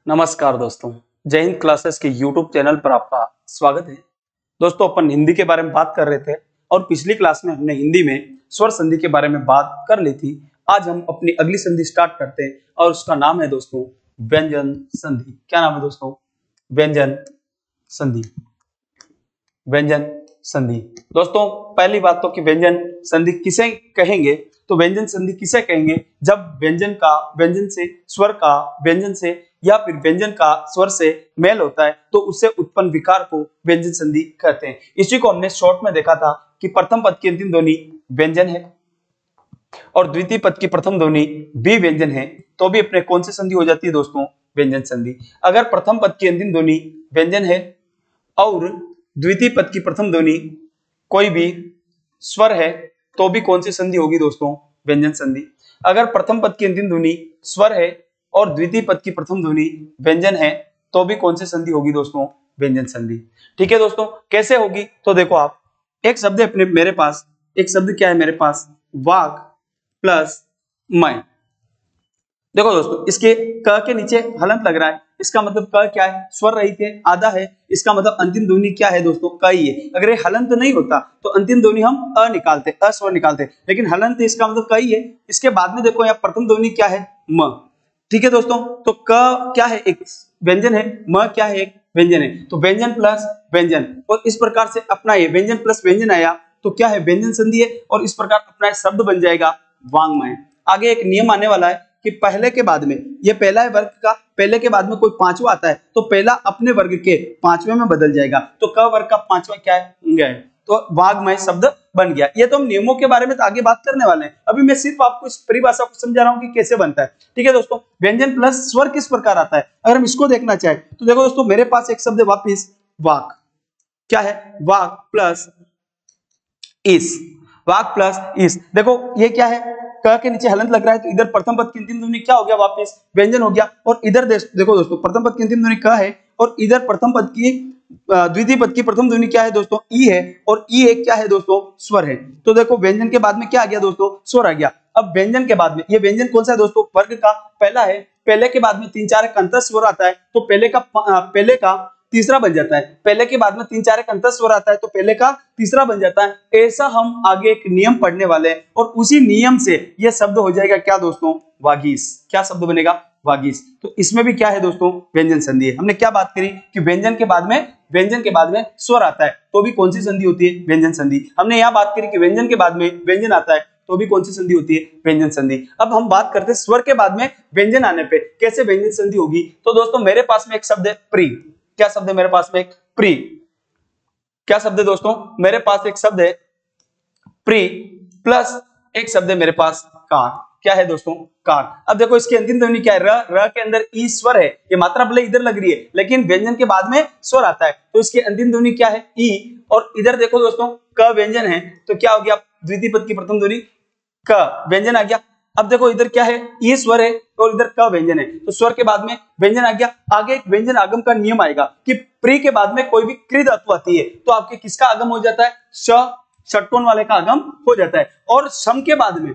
नमस्कार दोस्तों, जय हिंद क्लासेस के YouTube चैनल पर आपका स्वागत है। दोस्तों, अपन हिंदी के बारे में बात कर रहे थे और पिछली क्लास में हमने हिंदी में स्वर संधि के बारे में बात कर ली थी। आज हम अपनी अगली संधि स्टार्ट करते हैं और उसका नाम है दोस्तों व्यंजन संधि। क्या नाम है दोस्तों? व्यंजन संधि। व्यंजन संधि। दोस्तों, पहली बात तो कि व्यंजन संधि किसे कहेंगे, तो व्यंजन संधि किसे कहेंगे जब व्यंजन का व्यंजन से, स्वर का व्यंजन से या फिर व्यंजन का स्वर से मेल होता है तो उससे उत्पन्न विकार को व्यंजन संधि कहते हैं। इसी को हमने शॉर्ट में देखा था कि प्रथम पद की अंतिम ध्वनि व्यंजन है और द्वितीय पद की प्रथम ध्वनि भी व्यंजन है, तो भी अपने कौन सी संधि हो जाती है दोस्तों? व्यंजन संधि। अगर प्रथम पद की अंतिम ध्वनि व्यंजन है और द्वितीय पद की प्रथम ध्वनि कोई भी स्वर है तो भी कौन सी संधि होगी दोस्तों? व्यंजन संधि। अगर प्रथम पद की अंतिम ध्वनि स्वर है और द्वितीय पद की प्रथम ध्वनि व्यंजन है तो भी कौन सी संधि होगी दोस्तों? व्यंजन संधि। ठीक है दोस्तों, कैसे होगी? तो देखो, आप एक शब्द है अपने मेरे पास, एक शब्द क्या है मेरे पास? वाक प्लस मैं। देखो दोस्तों, इसके क के नीचे हलंत लग रहा है, इसका मतलब क क्या है? स्वर रहित है, आधा है, इसका मतलब अंतिम ध्वनि क्या है दोस्तों? क ही है। अगर ये हलंत नहीं होता तो अंतिम ध्वनि हम अ निकालते, अस्वर निकालते, लेकिन हलंत है, इसका मतलब क ही है। इसके बाद में देखो यहाँ प्रथम ध्वनि क्या है? म। ठीक है दोस्तों, तो क क्या है? एक व्यंजन है, म क्या है? एक व्यंजन है। तो व्यंजन प्लस व्यंजन, और इस प्रकार से अपना ये व्यंजन प्लस व्यंजन आया तो क्या है? व्यंजन संधि है, और इस प्रकार अपना शब्द बन जाएगा वांग्मय। आगे एक नियम आने वाला है कि पहले के बाद में, ये पहला है वर्ग का, पहले के बाद में कोई पांचवा आता है तो पहला अपने वर्ग के पांचवे में बदल जाएगा। तो क वर्ग का पांचवा क्या है? है। तो वाग्मय शब्द बन गया। ये तो हम नियमों के बारे में तो आगे बात करने वाले हैं, अभी मैं सिर्फ आपको इस परिभाषा को समझा रहा हूं कि कैसे बनता है। ठीक है दोस्तों, व्यंजन प्लस स्वर किस प्रकार आता है अगर हम इसको देखना चाहें तो देखो दोस्तों, मेरे पास एक शब्द है वापिस वाक। क्या है? वाक प्लस इस। वाक प्लस इस। देखो ये क्या है? क के नीचे हलंत लग रहा है तो इधर प्रथम पद की अंतिम ध्वनि क्या हो गया? वापस व्यंजन हो गया। और इधर देखो दोस्तों, प्रथम पद की अंतिम ध्वनि क है और इधर प्रथम पद की द्वितीय पद की प्रथम ध्वनि क्या है दोस्तों? ई है, और ई एक क्या है दोस्तों? स्वर है। तो देखो व्यंजन के बाद में क्या आ गया दोस्तों? स्वर आ गया। अब व्यंजन के बाद में, ये व्यंजन कौन सा है दोस्तों? वर्ग का पहला है। पहले के बाद में 3-4 अंत स्वर आता है तो पहले का तीसरा बन जाता है। पहले के बाद में 3-4 अंत स्वर आता है तो पहले का तीसरा बन जाता है। ऐसा हम आगे एक नियम पढ़ने वाले हैं और उसी नियम से यह शब्द हो जाएगा क्या दोस्तों? वागीश। क्या शब्द बनेगा? वागीश। तो इसमें भी क्या है दोस्तों? व्यंजन संधि है। हमने क्या बात करी कि व्यंजन के बाद में स्वर आता है तो भी कौन सी संधि होती है? व्यंजन संधि। हमने यहां बात करी कि व्यंजन के बाद में व्यंजन आता है तो भी कौन सी संधि होती है? व्यंजन संधि। अब हम बात करते हैं स्वर के बाद में व्यंजन आने पे कैसे व्यंजन संधि होगी। तो दोस्तों, मेरे पास में एक शब्द है प्री। क्या शब्द है मेरे पास में? एक प्री। क्या शब्द है दोस्तों? मेरे पास एक शब्द है प्री प्लस एक शब्द है मेरे पास कार। क्या है दोस्तों? कार। अब देखो इसकी अंतिम ध्वनि क्या है? र के अंदर ई स्वर है, ये मात्रा भले इधर लग रही है लेकिन व्यंजन के बाद में स्वर आता है तो इसकी अंतिम ध्वनि क्या है? ई। और इधर देखो दोस्तों, क व्यंजन है तो क्या हो गया? द्वितीय पद की प्रथम ध्वनि क व्यंजन आ गया। अब देखो इधर क्या है? ई स्वर है और इधर क व्यंजन है तो स्वर के बाद में व्यंजन आ गया। आगे एक व्यंजन आगम का नियम आएगा कि प्री के बाद में कोई भी कृ धातु आती है तो आपके किसका आगम हो जाता है? षटकोण वाले का आगम हो जाता है। और सम के बाद में,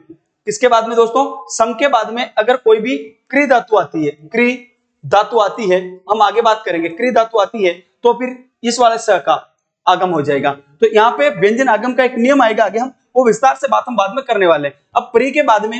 किसके बाद में दोस्तों? सम के बाद में अगर कोई भी कृ धातु आती है, कृ धातु आती है, हम आगे बात करेंगे, कृ धातु आती है तो फिर इस वाले स का आगम हो जाएगा। तो यहाँ पे व्यंजन आगम का एक नियम आएगा, आगे हम वो विस्तार से बात हम बाद में करने वाले हैं। अब प्री के बाद में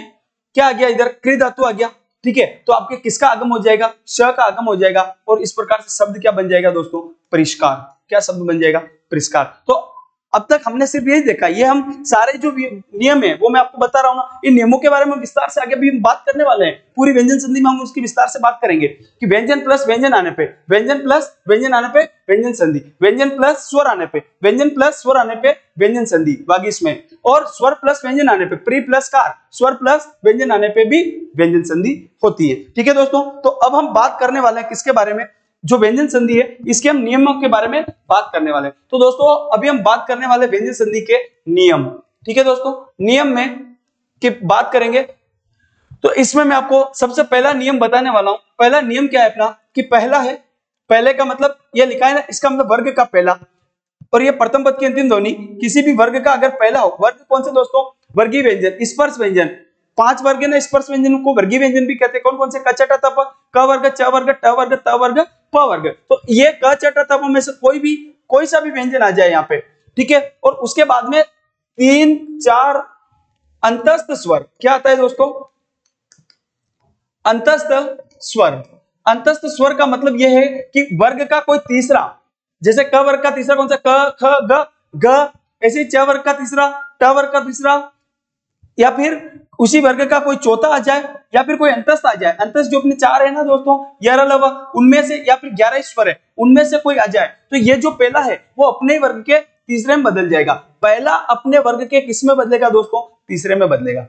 क्या आ गया? इधर कृ धातु आ गया। ठीक है, तो आपके किसका आगम हो जाएगा? श का आगम हो जाएगा और इस प्रकार से शब्द क्या बन जाएगा दोस्तों? परिष्कार। क्या शब्द बन जाएगा? परिष्कार। तो अब तक हमने सिर्फ यही देखा, ये हम सारे जो नियम है वो मैं आपको बता रहा हूं ना, इन नियमों के बारे में विस्तार से आगे भी हम बात करने वाले हैं। पूरी व्यंजन संधि में हम उसकी विस्तार से बात करेंगे कि व्यंजन प्लस व्यंजन आने पे, व्यंजन प्लस व्यंजन आने पे व्यंजन संधि, व्यंजन प्लस स्वर आने पे, व्यंजन प्लस स्वर आने पे व्यंजन संधि वागीश में, और स्वर प्लस व्यंजन आने पे, प्री प्लस कार, स्वर प्लस व्यंजन आने पे भी व्यंजन संधि होती है। ठीक है दोस्तों, तो अब हम बात करने वाले हैं किसके बारे में? जो व्यंजन संधि है इसके हम नियमों के बारे में बात करने वाले हैं। तो दोस्तों, अभी हम बात करने वाले व्यंजन संधि के नियम। ठीक है दोस्तों, नियम में की बात करेंगे तो इसमें मैं आपको सबसे पहला नियम बताने वाला हूं। पहला नियम क्या है अपना कि पहला है, पहले का मतलब ये लिखा है ना, इसका मतलब वर्ग का पहला, और ये प्रथम पद की अंतिम ध्वनि किसी भी वर्ग का अगर पहला हो, वर्ग कौन से दोस्तों? वर्गीय व्यंजन, स्पर्श व्यंजन। 5 वर्ग है ना, स्पर्श व्यंजन को वर्गीय व्यंजन भी कहते हैं। कौन कौन से? क, च, ट, त, प, क वर्ग, च वर्ग, ट वर्ग, त वर्ग, प वर्ग। तो ये क च ट त प में से कोई सा भी व्यंजन आ जाए यहाँ पे, ठीक है। और उसके बाद में 3-4 अंतस्थ स्वर, क्या आता है दोस्तों? अंतस्थ स्वर। अंतस्थ स्वर का मतलब यह है कि वर्ग का कोई तीसरा, जैसे क वर्ग का तीसरा कौन सा? क, ख, ग, ग। ऐसे च वर्ग का तीसरा, ट वर्ग का तीसरा, या फिर उसी वर्ग का कोई चौथा आ जाए, या फिर कोई अंतस्थ आ जाए। अंतस्थ जो अपने 4 है ना दोस्तों, यह लव, उनमें से, या फिर 11 स्वर है, उनमें से कोई आ जाए, तो ये जो पहला है वो अपने वर्ग के तीसरे में बदल जाएगा। पहला अपने वर्ग के किस में बदलेगा दोस्तों? तीसरे में बदलेगा।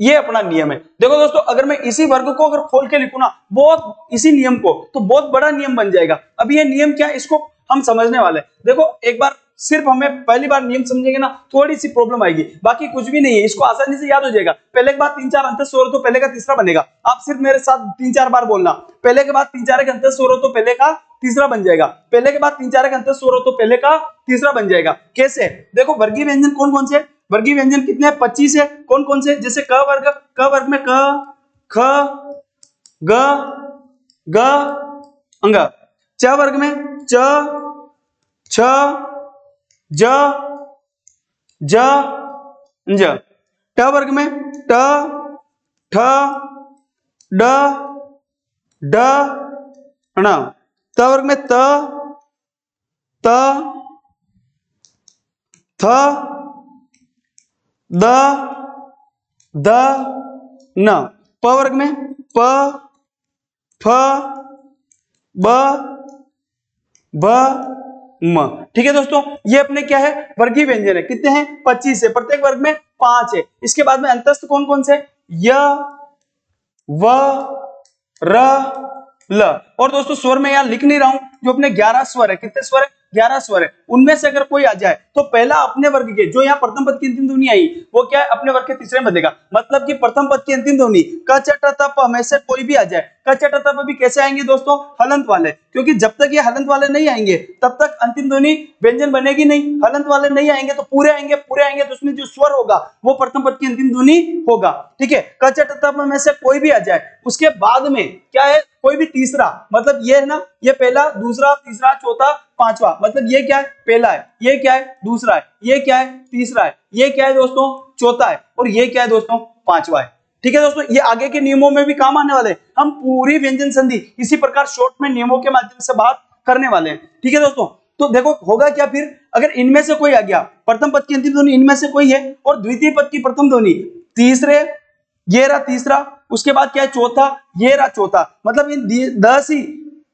ये अपना नियम है। देखो दोस्तों, अगर मैं इसी वर्ग को अगर खोल के लिखूं ना, बहुत इसी नियम को, तो बहुत बड़ा नियम बन जाएगा। अब ये नियम क्या है, इसको हम समझने वाले हैं। देखो एक बार सिर्फ हमें पहली बार नियम समझेंगे ना, थोड़ी सी प्रॉब्लम आएगी, बाकी कुछ भी नहीं है, इसको आसानी से याद हो जाएगा। पहले के बाद 3-4 अंतस्थ स्वर हो तो पहले का तीसरा बनेगा। आप सिर्फ मेरे साथ 3-4 बार बोलना, पहले के बाद 3-4 एक अंतस्थ स्वर हो तो पहले का तीसरा बन जाएगा, पहले के बाद 3-4 एक अंतस्थ स्वर हो तो पहले का तीसरा बन जाएगा। कैसे? देखो वर्गीय व्यंजन कौन कौन से? वर्गीय व्यंजन कितने हैं? 25 है। कौन कौन से? जैसे क वर्ग में क, ख, ग, ग, अंग। च वर्ग में च, छ, ज, ज, ज। ट वर्ग में ट, ठ, ड, ड, ण। त वर्ग में त, थ, द, द, न। प वर्ग में प, फ, ब, भ, म। ठीक है दोस्तों, ये अपने क्या है? वर्गीय व्यंजन है। कितने हैं? 25 है। प्रत्येक वर्ग में 5 है। इसके बाद में अंतस्थ कौन कौन से? य, व, र, ल। और दोस्तों स्वर में यहां लिख नहीं रहा हूं, जो अपने 11 स्वर है। कितने स्वर है? 11 स्वर है। उनमें से अगर कोई आ जाए तो पहला अपने वर्ग के, जो यहाँ प्रथम पद की अंतिम ध्वनि आई, वो क्या है? अपने वर्ग के तीसरे में बदलेगा। मतलब कि प्रथम पद की अंतिम ध्वनि क च ट त प में से कोई भी आ जाए। क च ट त प भी कैसे आएंगे दोस्तों? हलंत वाले, क्योंकि जब तक ये हलंत वाले नहीं आएंगे तब तक अंतिम ध्वनि व्यंजन बनेगी नहीं। हलंत वाले नहीं आएंगे तो पूरे आएंगे, पूरे आएंगे तो उसमें जो स्वर होगा वो प्रथम पद की अंतिम ध्वनि होगा। ठीक है, क च ट त प में से कोई भी आ जाए, उसके बाद में क्या है? कोई भी तीसरा, मतलब ये है ना, ये पहला, दूसरा, तीसरा, चौथा, पांचवा, मतलब ये क्या है? पहला है, ये क्या है? दूसरा है, ये क्या है? तीसरा है, ये क्या है दोस्तों? चौथा है, और ये क्या है दोस्तों? पांचवा है। ठीक है दोस्तों, ये आगे के नियमों में भी काम आने वाले हैं। हम पूरी व्यंजन संधि इसी प्रकार शॉर्ट में नियमों के माध्यम से बात करने वाले हैं। ठीक है दोस्तों, तो देखो होगा क्या फिर, अगर इनमें से कोई आ गया, प्रथम पद की अंतिम ध्वनि इनमें से कोई है, और द्वितीय पद की प्रथम ध्वनि तीसरे, ये रहा तीसरा, उसके बाद क्या है? चौथा, ये रहा चौथा, मतलब इन 10 ही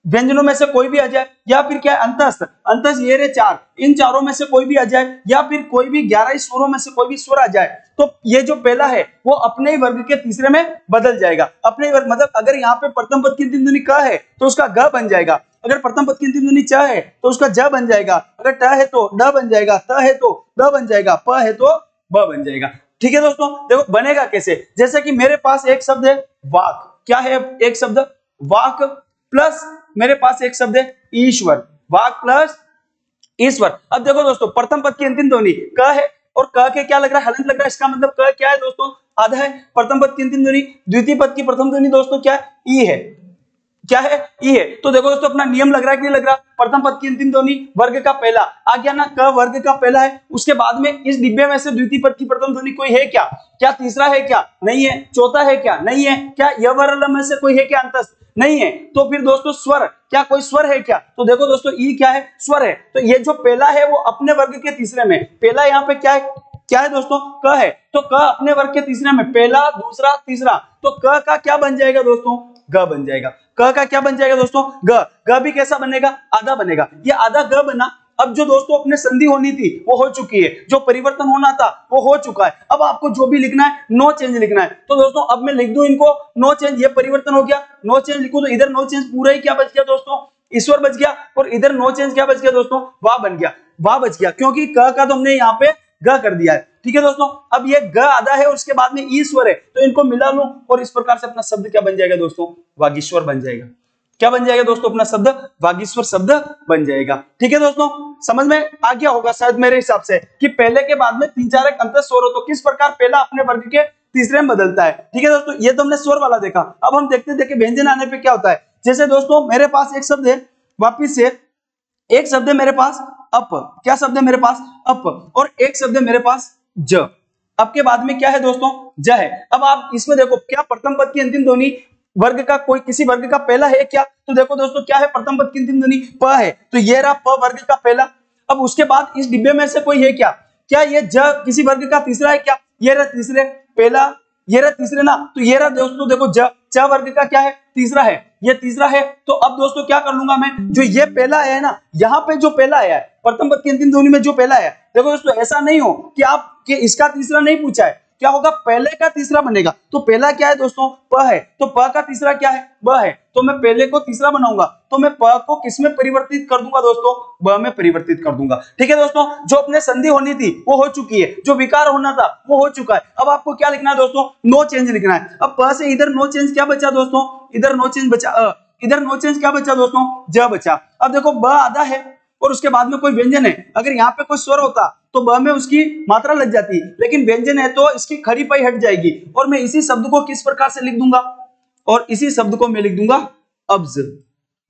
व्यंजनों में से कोई भी आ जाए, या फिर क्या है? अंतस्थ, अंतस्थ ये रहे 4, इन चारों में से कोई भी आ जाए, या फिर कोई भी 11 स्वरों में से कोई भी स्वर आ जाए, तो ये जो पहला है वो अपने ही वर्ग के तीसरे में बदल जाएगा। अपने ही वर्ग, मतलब अगर यहाँ पे प्रथम पद की अंतिम ध्वनि क है तो उसका ग बन जाएगा, अगर प्रथम पद की अंतिम ध्वनि च है तो उसका ज बन जाएगा, अगर ट है तो ड बन जाएगा, त है तो द बन जाएगा, प है तो ब बन जाएगा। ठीक है दोस्तों, देखो बनेगा कैसे? जैसे कि मेरे पास एक शब्द है वाक, क्या है? एक शब्द वाक, प्लस मेरे पास एक शब्द है ईश्वर, वाक प्लस ईश्वर। अब देखो दोस्तों, प्रथम पद की अंतिम ध्वनि क है, और क के क्या लग रहा है? हलंत लग रहा है। इसका मतलब क क्या है दोस्तों? आधा है। प्रथम पद की अंतिम ध्वनि, द्वितीय पद की प्रथम ध्वनि दोस्तों क्या है? ई है। क्या है? ई है। तो देखो दोस्तों, अपना नियम लग रहा है कि नहीं लग रहा? प्रथम पद की अंतिम ध्वनि वर्ग का पहला आ गया ना, क वर्ग का पहला है। उसके बाद में इस डिब्बे में से द्वितीय पद की प्रथम ध्वनि कोई है क्या? क्या तीसरा है क्या? नहीं है। चौथा है क्या? नहीं है। क्या य व र ल में से कोई है क्या अंतस्थ? नहीं है। तो फिर दोस्तों स्वर, क्या कोई स्वर है क्या? तो देखो दोस्तों, ई क्या है? स्वर है। तो ये जो पहला है वो अपने वर्ग के तीसरे में, पहला यहाँ पे क्या है? क्या है दोस्तों? क है। तो क अपने वर्ग के तीसरे में, पहला, दूसरा, तीसरा, तो क का क्या बन जाएगा दोस्तों? ग बन जाएगा। क का क्या बन जाएगा दोस्तों? ग। ग भी कैसा बनेगा? आधा बनेगा। ये आधा ग बना। अब जो दोस्तों अपने संधि होनी थी वो हो चुकी है, जो परिवर्तन होना था वो हो चुका है। अब आपको जो भी लिखना है नो चेंज लिखना है। तो दोस्तों अब मैं लिख दूं इनको नो चेंज, ये परिवर्तन हो गया, नो चेंज लिखूं तो इधर नो चेंज पूरा ही क्या बच गया दोस्तों? ईश्वर बच गया, और इधर नो चेंज क्या बच गया दोस्तों? वाह बन गया, वाह बच गया, क्योंकि क का तो हमने यहाँ पे ग कर दिया है। ठीक है दोस्तों, अब ये ग आधा है और उसके बाद में ईश्वर है, तो इनको मिला लो और इस प्रकार से अपना शब्द क्या बन जाएगा दोस्तों? वागीश्वर बन जाएगा। क्या बन जाएगा दोस्तों? अपना शब्द वागीश्वर शब्द बन जाएगा। ठीक है दोस्तों, समझ में आ गया होगा शायद मेरे हिसाब से कि पहले के बाद में 3-4 एक अंतस्थ स्वर हो तो किस प्रकार पहला अपने वर्ग के तीसरे में बदलता है। ठीक है दोस्तों, ये तो हमने स्वर वाला देखा। अब हम देखते देखिए व्यंजन आने पे क्या होता है। जैसे दोस्तों मेरे पास एक शब्द है, वापिस से एक शब्द है मेरे पास अप, क्या शब्द है मेरे पास अप, और एक शब्द है मेरे पास ज। अब के बाद में क्या है दोस्तों, ज है। अब आप इसमें देखो क्या प्रथम पद की अंतिम ध्वनि वर्ग का कोई किसी वर्ग का पहला है क्या, तो देखो दोस्तों क्या है प्रथम पद की अंतिम ध्वनि प है, तो ये रहा प वर्ग का पहला। अब उसके बाद इस डिब्बे में से कोई है क्या, क्या ये ज किसी वर्ग का तीसरा है क्या, ये रहा तीसरे पहला, ये रहा तीसरे ना, तो ये रहा दोस्तों देखो च वर्ग का क्या है तीसरा है, ये तीसरा है। तो अब दोस्तों क्या कर लूंगा मैं, जो ये पहला आया है ना, यहाँ पे जो पहला आया है प्रथम पद की अंतिम ध्वनि में जो पहला आया है, देखो दोस्तों ऐसा नहीं हो कि आप कि इसका तीसरा नहीं पूछा है, क्या होगा पहले का तीसरा बनेगा। तो पहला क्या है दोस्तों प है, तो प का तीसरा क्या है ब है, तो मैं पहले को तीसरा बनाऊंगा, तो मैं प को किस में परिवर्तित कर दूंगा दोस्तों, ब में परिवर्तित कर दूंगा। ठीक है दोस्तों, जो अपने संधि होनी थी वो हो चुकी है, जो विकार होना था वो हो चुका है। अब आपको क्या लिखना है दोस्तों, नो चेंज लिखना है। अब प से इधर नो चेंज क्या बचा दोस्तों, इधर नो चेंज बचा इधर नो चेंज क्या बचा दोस्तों, ज बचा। अब देखो ब आधा है और उसके बाद में कोई व्यंजन है, अगर यहाँ पे कोई स्वर होता तो ब में उसकी मात्रा लग जाती, लेकिन व्यंजन है तो इसकी खड़ी पाई हट जाएगी, और मैं इसी शब्द को किस प्रकार से लिख दूंगा, और इसी शब्द को मैं लिख दूंगा अब्ज।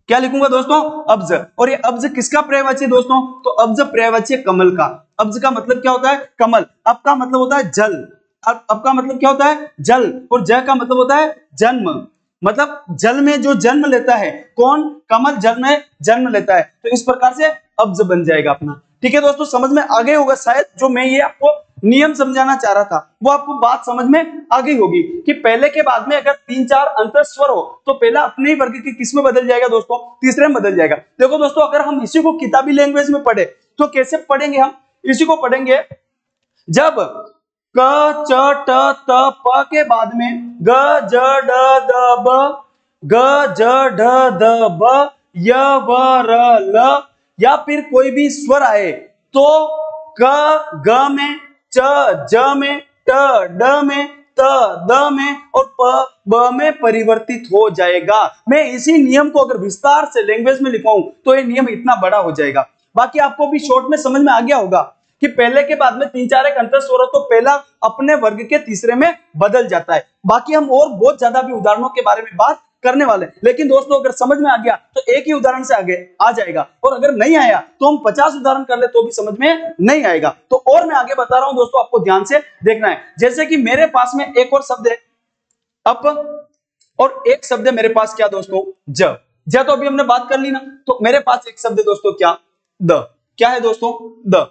क्या लिखूंगा दोस्तों, अब्ज। और ये अब्ज किसका पर्यायवाची दोस्तों, तो अब्ज पर्यायवाची कमल का। अब्ज का मतलब क्या होता है, कमल। अब का मतलब होता है जल, अब का मतलब क्या होता है, जल, और ज का मतलब होता है जन्म, मतलब जल में जो जन्म लेता है, कौन, कमल जल में जन्म लेता है, तो इस प्रकार से अब्ज बन जाएगा अपना। ठीक है दोस्तों, समझ में आ गए होगा शायद, जो मैं ये आपको नियम समझाना चाह रहा था वो आपको बात समझ में आ गई होगी कि पहले के बाद में अगर 3-4 अंतर स्वर हो तो पहला अपने ही वर्ग की किस में बदल जाएगा दोस्तों, तीसरे में बदल जाएगा। देखो दोस्तों, अगर हम इसी को किताबी लैंग्वेज में पढ़े तो कैसे पढ़ेंगे, हम इसी को पढ़ेंगे जब क च ट त प के बाद में ग ज ड द ब, ग ज ढ द ब, य व र ल, या फिर कोई भी स्वर आए तो क ग में, च ज में, ट ड में, त द में और प ब में परिवर्तित हो जाएगा। मैं इसी नियम को अगर विस्तार से लैंग्वेज में लिखाऊं तो ये नियम इतना बड़ा हो जाएगा। बाकी आपको भी शॉर्ट में समझ में आ गया होगा कि पहले के बाद में 3-4 एक अंतर स्वर हो तो पहला अपने वर्ग के तीसरे में बदल जाता है। बाकी हम और बहुत ज्यादा भी उदाहरणों के बारे में बात करने वाले, लेकिन दोस्तों अगर समझ में आ गया तो एक ही उदाहरण से आगे आ जाएगा, और अगर नहीं आया तो हम 50 उदाहरण कर ले तो भी समझ में नहीं आएगा। तो और मैं आगे बता रहा हूं दोस्तों, आपको ध्यान से देखना है। जैसे कि मेरे पास में एक और शब्द है अप, और एक शब्द है मेरे पास क्या दोस्तों, ज। ज तो अभी हमने बात कर ली ना, तो मेरे पास एक शब्द है दोस्तों क्या, द। क्या है दोस्तों, द।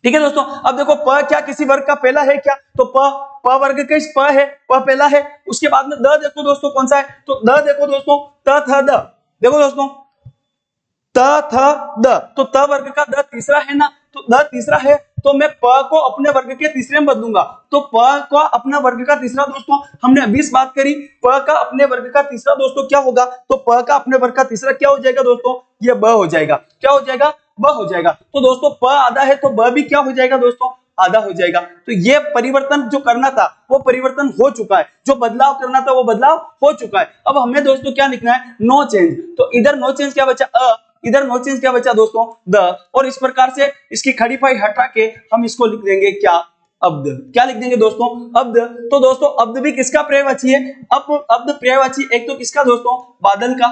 ठीक है दोस्तों, अब देखो प क्या किसी वर्ग का पहला है क्या, तो प वर्ग का प है, प पहला है। उसके बाद में द देखो दोस्तों कौन सा है, तो द देखो दोस्तों त थ द, देखो दोस्तों त थ द, तो त वर्ग का द तीसरा है ना, तो द तीसरा है तो मैं प को अपने वर्ग के तीसरे में बदलूंगा। तो प को अपना वर्ग का तीसरा दोस्तों हमने अभी बात करी, प का अपने वर्ग का तीसरा दोस्तों क्या होगा, तो प का अपने वर्ग का तीसरा क्या हो जाएगा दोस्तों, ये ब हो जाएगा। क्या हो जाएगा, ब हो जाएगा। तो दोस्तों प आधा है तो ब भी क्या हो जाएगा दोस्तों, आधा हो जाएगा। तो ये परिवर्तन जो करना था वो परिवर्तन हो चुका है, जो बदलाव करना था वो बदलाव हो चुका है। अब हमें दोस्तों क्या लिखना है, नो चेंज। तो इधर नो चेंज क्या बचा, अ, इधर नो चेंज क्या बचा दोस्तों, द, और इस प्रकार से इसकी खड़ी पाई हटा के हम इसको लिख देंगे क्या, अब्द। क्या लिख देंगे दोस्तों, अब्द। तो दोस्तों अब्द भी किसका पर्यायवाची है, अब्द पर्यायवाची एक तो किसका दोस्तों, बादल का,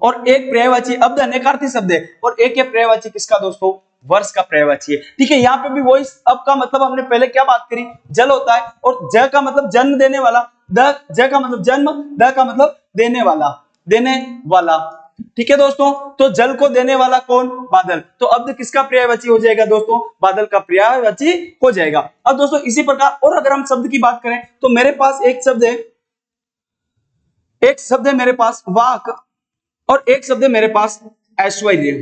और एक पर्यायवाची अब्द अनेकार्थी शब्द है, और एक है पर्यायवाची किसका दोस्तों, वर्ष का पर्यायवाची है। ठीक है, यहाँ पे भी वही अब का मतलब हमने पहले क्या बात करी, जल होता है, और ज का मतलब जन्म देने वाला, द ज का मतलब जन्म, द का मतलब देने वाला, देने वाला। ठीक है दोस्तों, तो जल को देने वाला कौन, बादल। तो अब्द किसका पर्यायवाची हो जाएगा दोस्तों, बादल का पर्यायवाची हो जाएगा। अब दोस्तों इसी प्रकार और अगर हम शब्द की बात करें तो मेरे पास एक शब्द है मेरे पास वाक, और एक शब्द है मेरे पास ऐश्वर्य।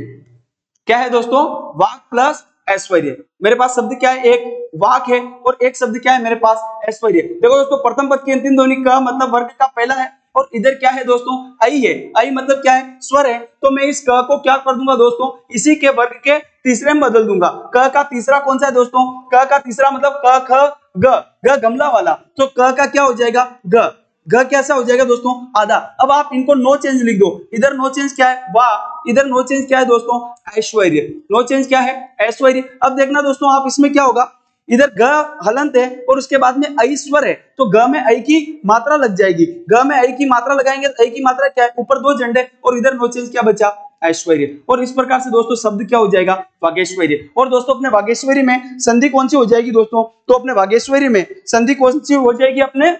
क्या है दोस्तों, वाक प्लस ऐश्वर्य। मेरे पास शब्द क्या है, एक वाक है और एक शब्द क्या है मेरे पास, ऐश्वर्य। देखो दोस्तों प्रथम पद की अंतिम ध्वनि क मतलब वर्ग का पहला है, और इधर क्या है दोस्तों, आई है। आई मतलब क्या है, स्वर है। तो मैं इस क को क्या कर दूंगा दोस्तों, इसी के वर्ग के तीसरे में बदल दूंगा। क का तीसरा कौन सा है दोस्तों, क का तीसरा मतलब क ख ग, ग गमला वाला। तो क का क्या हो जाएगा, ग। ग कैसा हो जाएगा दोस्तों, आधा। अब आप इनको नो चेंज लिख दो, इधर नो चेंज क्या है, वाह, इधर नो चेंज क्या है दोस्तों, ऐश्वर्य। नो चेंज क्या है, ऐश्वर्य। अब देखना दोस्तों आप इसमें क्या होगा, इधर ग हलंत है और उसके बाद में ऐ स्वर है, तो ग में ऐ की मात्रा लग जाएगी। ग में ऐ की मात्रा लगाएंगे तो ऐ की मात्रा क्या है, ऊपर दो झंडे और इधर नो चेंज क्या बचा, ऐश्वर्य। और इस प्रकार से दोस्तों शब्द क्या हो जाएगा, वागेश्वर्य। और दोस्तों अपने वागेश्वर्य में संधि कौन सी हो जाएगी दोस्तों, तो अपने वागेश्वर्य में संधि कौन सी हो जाएगी, अपने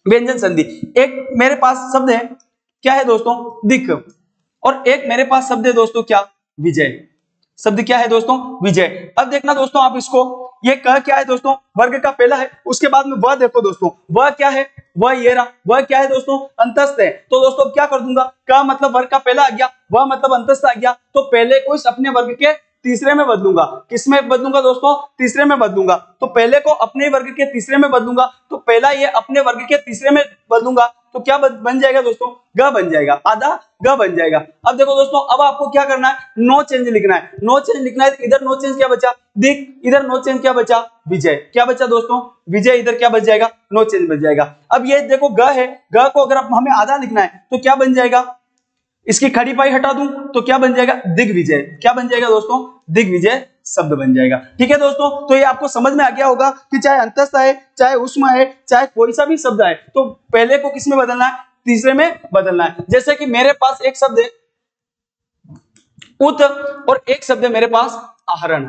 व्यंजन संधि। एक मेरे पास शब्द है क्या है दोस्तों, दिक, और एक मेरे पास शब्द है दोस्तों क्या, विजय। शब्द क्या है दोस्तों, विजय। अब देखना दोस्तों आप इसको, ये क क्या है दोस्तों, वर्ग का पहला है, उसके बाद में वह देखो दोस्तों, वह क्या है, वह ये रहा, वह क्या है दोस्तों, अंतस्थ है। तो दोस्तों क्या कर दूंगा, का मतलब वर्ग का पहला आ गया, वह मतलब अंतस्थ आ गया, तो पहले को इस अपने वर्ग के तीसरे में बदलूंगा। किसमें बदलूंगा दोस्तों, तीसरे में बदलूंगा। तो पहले को अपने वर्ग के तीसरे में बदलूंगा, तो पहला ये अपने वर्ग के तीसरे में बदलूंगा, तो क्या बन जाएगा दोस्तों, ग बन जाएगा, आधा ग बन जाएगा। अब देखो दोस्तों, अब आपको क्या करना है, नो चेंज लिखना है। नो चेंज लिखना है, इधर नो चेंज क्या बचा, दिक, इधर नो चेंज क्या बचा, विजय। क्या बचा दोस्तों, विजय, इधर क्या बच जाएगा, नो चेंज बच जाएगा। अब ये देखो ग है, ग को अगर हमें आधा लिखना है तो क्या बन जाएगा, इसकी खड़ी पाई हटा दूं तो क्या बन जाएगा, दिग्विजय। क्या बन जाएगा दोस्तों, दिग्विजय शब्द बन जाएगा। ठीक है दोस्तों, तो ये आपको समझ में आ गया होगा कि चाहे अंतस्थ है, चाहे उष्म है, चाहे कोई सा भी शब्द है, तो पहले को किस में बदलना है, तीसरे में बदलना है। जैसे कि मेरे पास एक शब्द है उत और एक शब्द है मेरे पास आहरण,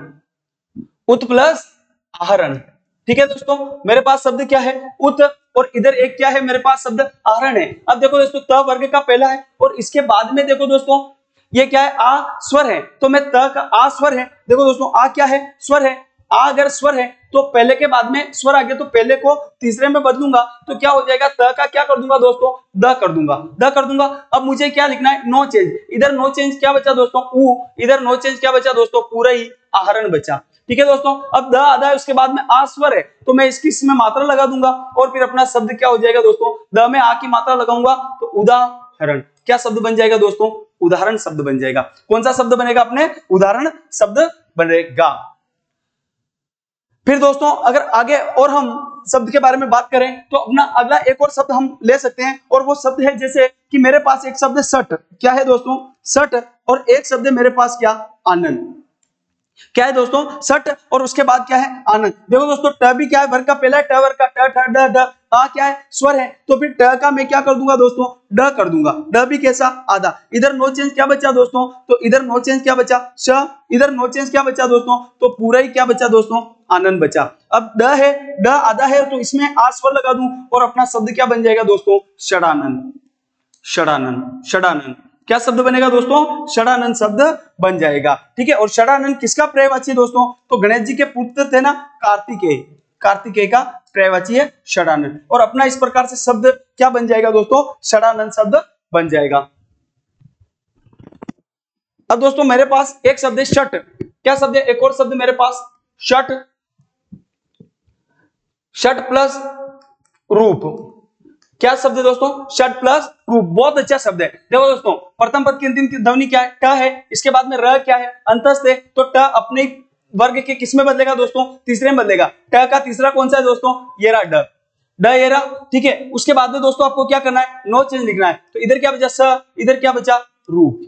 उत प्लस आहरण। ठीक है दोस्तों, मेरे पास शब्द क्या है, उत, और इधर एक क्या है मेरे पास शब्द, आहरण है। अब देखो दोस्तों, त वर्ग का पहला है और इसके बाद में देखो दोस्तों ये क्या है, आ स्वर है, तो मैं त का आ स्वर है। देखो दोस्तों, आ क्या है, स्वर है। आ अगर स्वर है तो पहले के बाद में स्वर आ गया, तो पहले को तीसरे में बदलूंगा, तो क्या हो जाएगा, त का क्या कर दूंगा दोस्तों, द कर दूंगा, द कर दूंगा। अब मुझे क्या लिखना है, नो चेंज। इधर नो चेंज क्या बचा दोस्तों, ऊ, इधर नो चेंज क्या बचा दोस्तों, पूरा ही आहरण बचा। ठीक है दोस्तों, अब द आधा है, उसके बाद में आ स्वर है, तो मैं इसमें मात्रा लगा दूंगा और फिर अपना शब्द क्या हो जाएगा दोस्तों, द में आ की मात्रा लगाऊंगा तो उदाहरण। क्या शब्द बन जाएगा दोस्तों, उदाहरण शब्द बन जाएगा। कौन सा शब्द बनेगा, अपने उदाहरण शब्द बनेगा। फिर दोस्तों अगर आगे और हम शब्द के बारे में बात करें तो अपना अगला एक और शब्द हम ले सकते हैं, और वो शब्द है जैसे कि मेरे पास एक शब्द सट, क्या है दोस्तों, सट, और एक शब्द मेरे पास क्या, आनंद। क्या है दोस्तों, सट और उसके बाद क्या है, आनंद। देखो दोस्तों, ट भी क्या है, वर्ग का पहला है, ट वर्ग का, ट ठ ड ड। आ क्या है, स्वर है, तो फिर ट का मैं क्या कर दूंगा दोस्तों, ड कर दूंगा। ड भी कैसा, आधा। इधर नो चेंज क्या बचा दोस्तों, तो इधर नो चेंज क्या बचा, श। इधर नो चेंज क्या बचा दोस्तों, तो पूरा ही क्या बचा दोस्तों, आनंद बचा। अब ड है, ड आधा है, तो इसमें आ स्वर लगा दूं और अपना शब्द क्या बन जाएगा दोस्तों, षडानंद। षडानंद, षडानंद क्या शब्द बनेगा दोस्तों, षडानंद शब्द बन जाएगा। ठीक है, और षडानंद किसका पर्यायवाची है दोस्तों, तो गणेश जी के पुत्र थे ना कार्तिकेय, कार्तिकेय का पर्यायवाची है षडानंद। और अपना इस प्रकार से शब्द क्या बन जाएगा दोस्तों, षडानंद शब्द बन जाएगा। अब दोस्तों मेरे पास एक शब्द है षट। क्या शब्द है, एक और शब्द मेरे पास षट, षट प्लस रूप। क्या शब्द है दोस्तों, षट प्लस रूप। बहुत अच्छा शब्द है। देखो दोस्तों, प्रथम पद की अंतिम ध्वनि क्या है, ट है, इसके बाद में र क्या है, अंतस्थ है, तो ट अपने वर्ग के किस में बदलेगा दोस्तों, तीसरे में बदलेगा। ट का तीसरा कौन सा है दोस्तों, ये रहा ड, ड ये रहा। ठीक है, उसके बाद में दोस्तों आपको क्या करना है, नो चेंज लिखना है, तो इधर क्या बचा, स, इधर क्या बचा, रूप।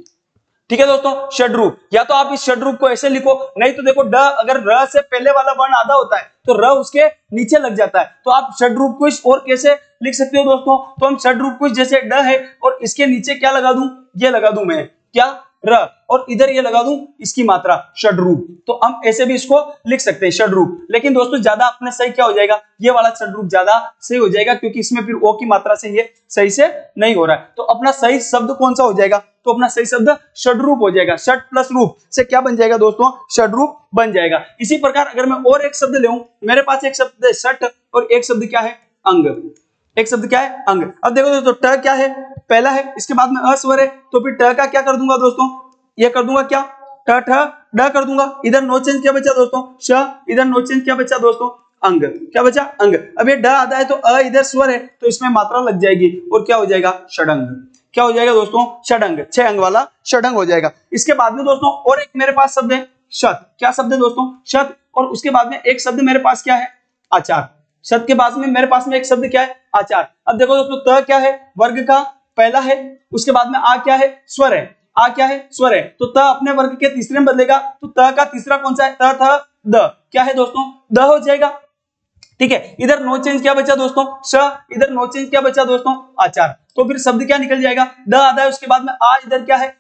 ठीक है दोस्तों, षड्रूप। या तो आप इस षड्रूप को ऐसे लिखो, नहीं तो देखो ड अगर र से पहले वाला वर्ण आधा होता है तो र उसके नीचे लग जाता है, तो आप षड्रूप को इस और कैसे लिख सकते हो दोस्तों, तो हम षड्रूप को जैसे ड है और इसके नीचे क्या लगा दूं, ये लगा दूं मैं क्या, र, और इधर ये लगा दूं इसकी मात्रा षड्रूप। तो हम ऐसे भी इसको लिख सकते हैं षड्रूप। लेकिन दोस्तों ज्यादा अपने सही क्या हो जाएगा, ये वाला षड्रूप ज्यादा सही हो जाएगा, क्योंकि इसमें फिर ओ की मात्रा से ये सही से नहीं हो रहा है। तो अपना सही शब्द कौन सा हो जाएगा, तो अपना सही शब्द षड्रूप हो जाएगा। षट प्लस रूप से क्या बन जाएगा दोस्तों, षड्रूप बन जाएगा। इसी प्रकार अगर मैं और एक शब्द लूं, मेरे पास एक शब्द है षट और एक शब्द क्या है, अंग। एक शब्द क्या है, अंग। अब देखो दोस्तों, ट क्या है, पहला है, इसके बाद में अस्वर है, तो फिर ट का क्या कर दूंगा दोस्तों, ये कर दूंगा क्या, ट ठ ड कर दूंगा। इधर नो चेंज क्या बचा दोस्तों, श, इधर नो चेंज क्या बचा दोस्तों, अंग। क्या बचा, अंग। अब ये ड आधा है तो अ इधर स्वर है, तो इसमें मात्रा लग जाएगी और क्या हो जाएगा, षडंग। क्या हो जाएगा दोस्तों, षडंग, 6 अंग वाला षडंग हो जाएगा। इसके बाद में दोस्तों और एक मेरे पास शब्द है शत। क्या शब्द है दोस्तों, शत, और उसके बाद में एक शब्द मेरे पास क्या है, आचार। शत के बाद में मेरे पास में एक शब्द क्या है, आचार। अब देखो दोस्तों, त क्या है, वर्ग का पहला है, उसके बाद में आ क्या है, स्वर है, आ क्या है, स्वर है, तो त अपने वर्ग के तीसरे में बदलेगा, तो त का तीसरा कौन सा है, त थ द, क्या है दोस्तों, द हो जाएगा। ठीक है, इधर नो चेंज क्या बचा दोस्तों, श, इधर नो चेंज क्या बचा दोस्तों, आचार। तो फिर शब्द क्या निकल जाएगा, द आधा है, उसके बाद में आ, इधर क्या है,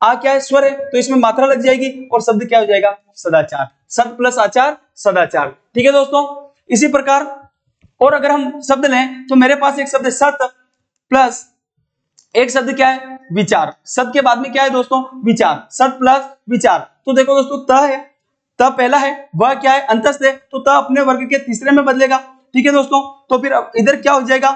आ क्या है, स्वर है, तो इसमें मात्रा लग जाएगी और शब्द क्या हो जाएगा, सदाचार। सद प्लस आचार, सदाचार। ठीक है दोस्तों, इसी प्रकार और अगर हम शब्द लें तो मेरे पास एक शब्द है सत प्लस एक शब्द क्या है, विचार। सत के बाद में क्या है दोस्तों, विचार। सत प्लस विचार, तो देखो दोस्तों त है, त पहला है, वह क्या है, अंतस्थ है, तो त अपने वर्ग के तीसरे में बदलेगा। ठीक है दोस्तों, तो फिर अब इधर क्या हो जाएगा,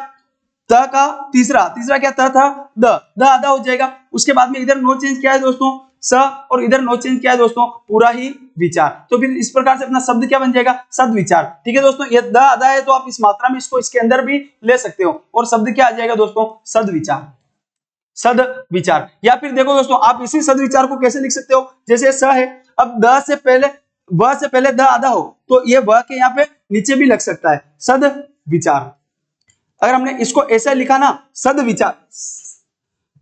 त का तीसरा, तीसरा क्या त था, द आधा हो जाएगा। उसके बाद में इधर नो चेंज क्या है दोस्तों, स, और इधर नो चेंज क्या है दोस्तों, पूरा ही विचार। तो फिर इस प्रकार से अपना शब्द क्या बन जाएगा, सदविचार। ठीक है दोस्तों, ये द आधा है तो आप इस मात्रा में इसको इसके अंदर भी ले सकते हो और शब्द क्या आ जाएगा दोस्तों, सदविचार। सदविचार। या फिर देखो दोस्तों, आप इसी सदविचार को कैसे लिख सकते हो, जैसे स है, अब द से पहले, व से पहले द आधा हो तो ये व के यहाँ पे नीचे भी लग सकता है, सदविचार। अगर हमने इसको ऐसे लिखा ना, सदविचार,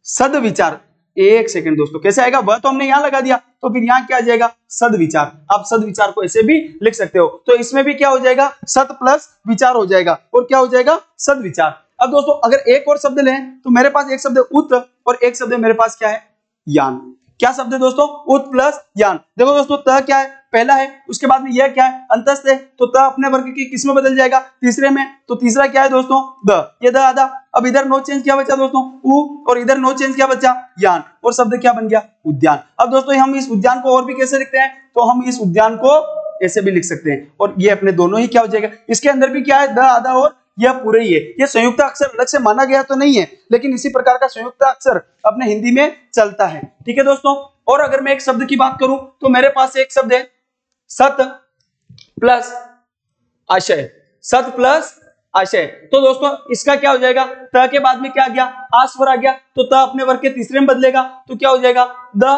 सदविचार, एक सेकंड दोस्तों, कैसे आएगा, वह तो हमने यहां लगा दिया, तो फिर यहां क्या आ जाएगा, सदविचार। आप सदविचार को ऐसे भी लिख सकते हो, तो इसमें भी क्या हो जाएगा, सत प्लस विचार हो जाएगा और क्या हो जाएगा, सदविचार। अब दोस्तों अगर एक और शब्द लें तो मेरे पास एक शब्द है उत और एक शब्द मेरे पास क्या है, यान। क्या शब्द है दोस्तों, उत प्लस यान। देखो दोस्तों, त क्या है, पहला है, उसके बाद में यह क्या है, अंतस्थ है, तो त अपने वर्ग की किस में बदल जाएगा, तीसरे में, तो तीसरा क्या है दोस्तों, द, ये द आधा। अब इधर नो चेंज क्या बचा दोस्तों, उ, और इधर नो चेंज क्या बचा, यान, और शब्द क्या बन गया, उद्यान। अब दोस्तों हम इस उद्यान को और भी कैसे लिखते हैं, तो हम इस उद्यान को ऐसे भी लिख सकते हैं, और ये अपने दोनों ही क्या हो जाएगा, इसके अंदर भी क्या है, द आधा और यह पूरे ही है। ये संयुक्त अक्षर अलग से माना गया तो नहीं है, लेकिन इसी प्रकार का संयुक्त अक्षर अपने हिंदी में चलता है। ठीक है दोस्तों, और अगर मैं एक शब्द की बात करूं तो मेरे पास एक शब्द है सत प्लस आशय। सत प्लस आशय, तो दोस्तों इसका क्या हो जाएगा, त के बाद में क्या आ गया, आ स्वर आ गया, तो त अपने वर्ग के तीसरे में बदलेगा, तो क्या हो जाएगा, द।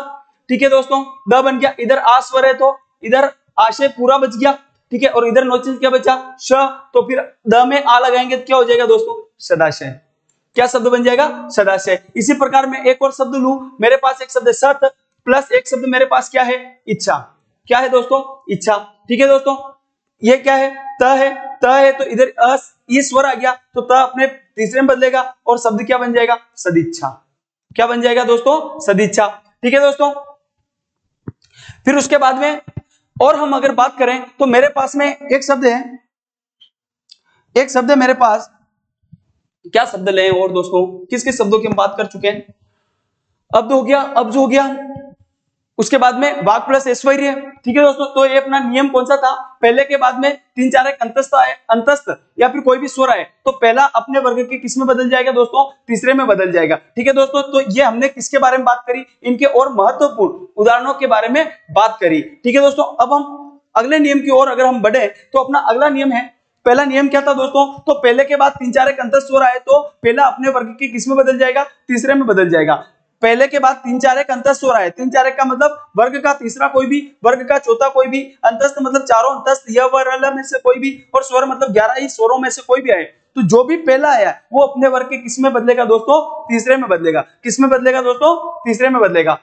ठीक है दोस्तों, द बन गया, इधर आ स्वर है तो इधर आशय पूरा बच गया। ठीक है, और इधर नो चेंज क्या बचा, श, तो फिर द में आ लगाएंगे तो क्या हो जाएगा दोस्तों, सदाशय। क्या शब्द बन जाएगा, सदाशय। इसी प्रकार मैं एक और शब्द लूं, मेरे पास एक शब्द है सत प्लस एक शब्द मेरे पास क्या है, इच्छा। क्या है दोस्तों, इच्छा। ठीक है दोस्तों, ये क्या है, त है, त है, तो इधर ई स्वर आ गया, तो त अपने तीसरे में बदलेगा और शब्द क्या बन जाएगा, सदिच्छा। क्या बन जाएगा दोस्तों, सदिच्छा। ठीक है दोस्तों, फिर उसके बाद में और हम अगर बात करें तो मेरे पास में एक शब्द है, एक शब्द है मेरे पास, क्या शब्द लें और दोस्तों, किस किस शब्दों की हम बात कर चुके हैं, अब्द हो गया, अब्ज हो गया, उसके बाद में वाक प्लस ऐश्वर्य। ठीक है दोस्तों, तो ये अपना नियम कौन सा था, पहले के बाद में तीन चार एक अंतस्थ आए, अंतस्थ या फिर कोई भी स्वर आए तो पहला अपने वर्ग के किस में बदल जाएगा दोस्तों, तीसरे में बदल जाएगा। ठीक है दोस्तों, तो ये हमने किसके बारे में बात करी, इनके और महत्वपूर्ण उदाहरणों के बारे में बात करी। ठीक है दोस्तों, अब हम अगले नियम की ओर अगर हम बढ़े तो अपना अगला नियम है, पहला नियम क्या था दोस्तों, तो पहले के बाद तीन चार एक अंतस्थ स्वर आए तो पहला अपने वर्ग के किस में बदल जाएगा, तीसरे में बदल जाएगा। पहले के बाद तीन चार एक अंतस्थ स्वर आए, तीन चार एक का मतलब वर्ग का तीसरा कोई भी, वर्ग का चौथा कोई भी, अंतस्थ मतलब चारों अंतस्थ, य व र ल में से कोई भी, और स्वर मतलब 11 ही स्वरों में से कोई भी आए, तो जो भी पहला आया वो अपने वर्ग के किस में बदलेगा दोस्तों, तीसरे में बदलेगा। किस में बदलेगा दोस्तों, तीसरे में बदलेगा।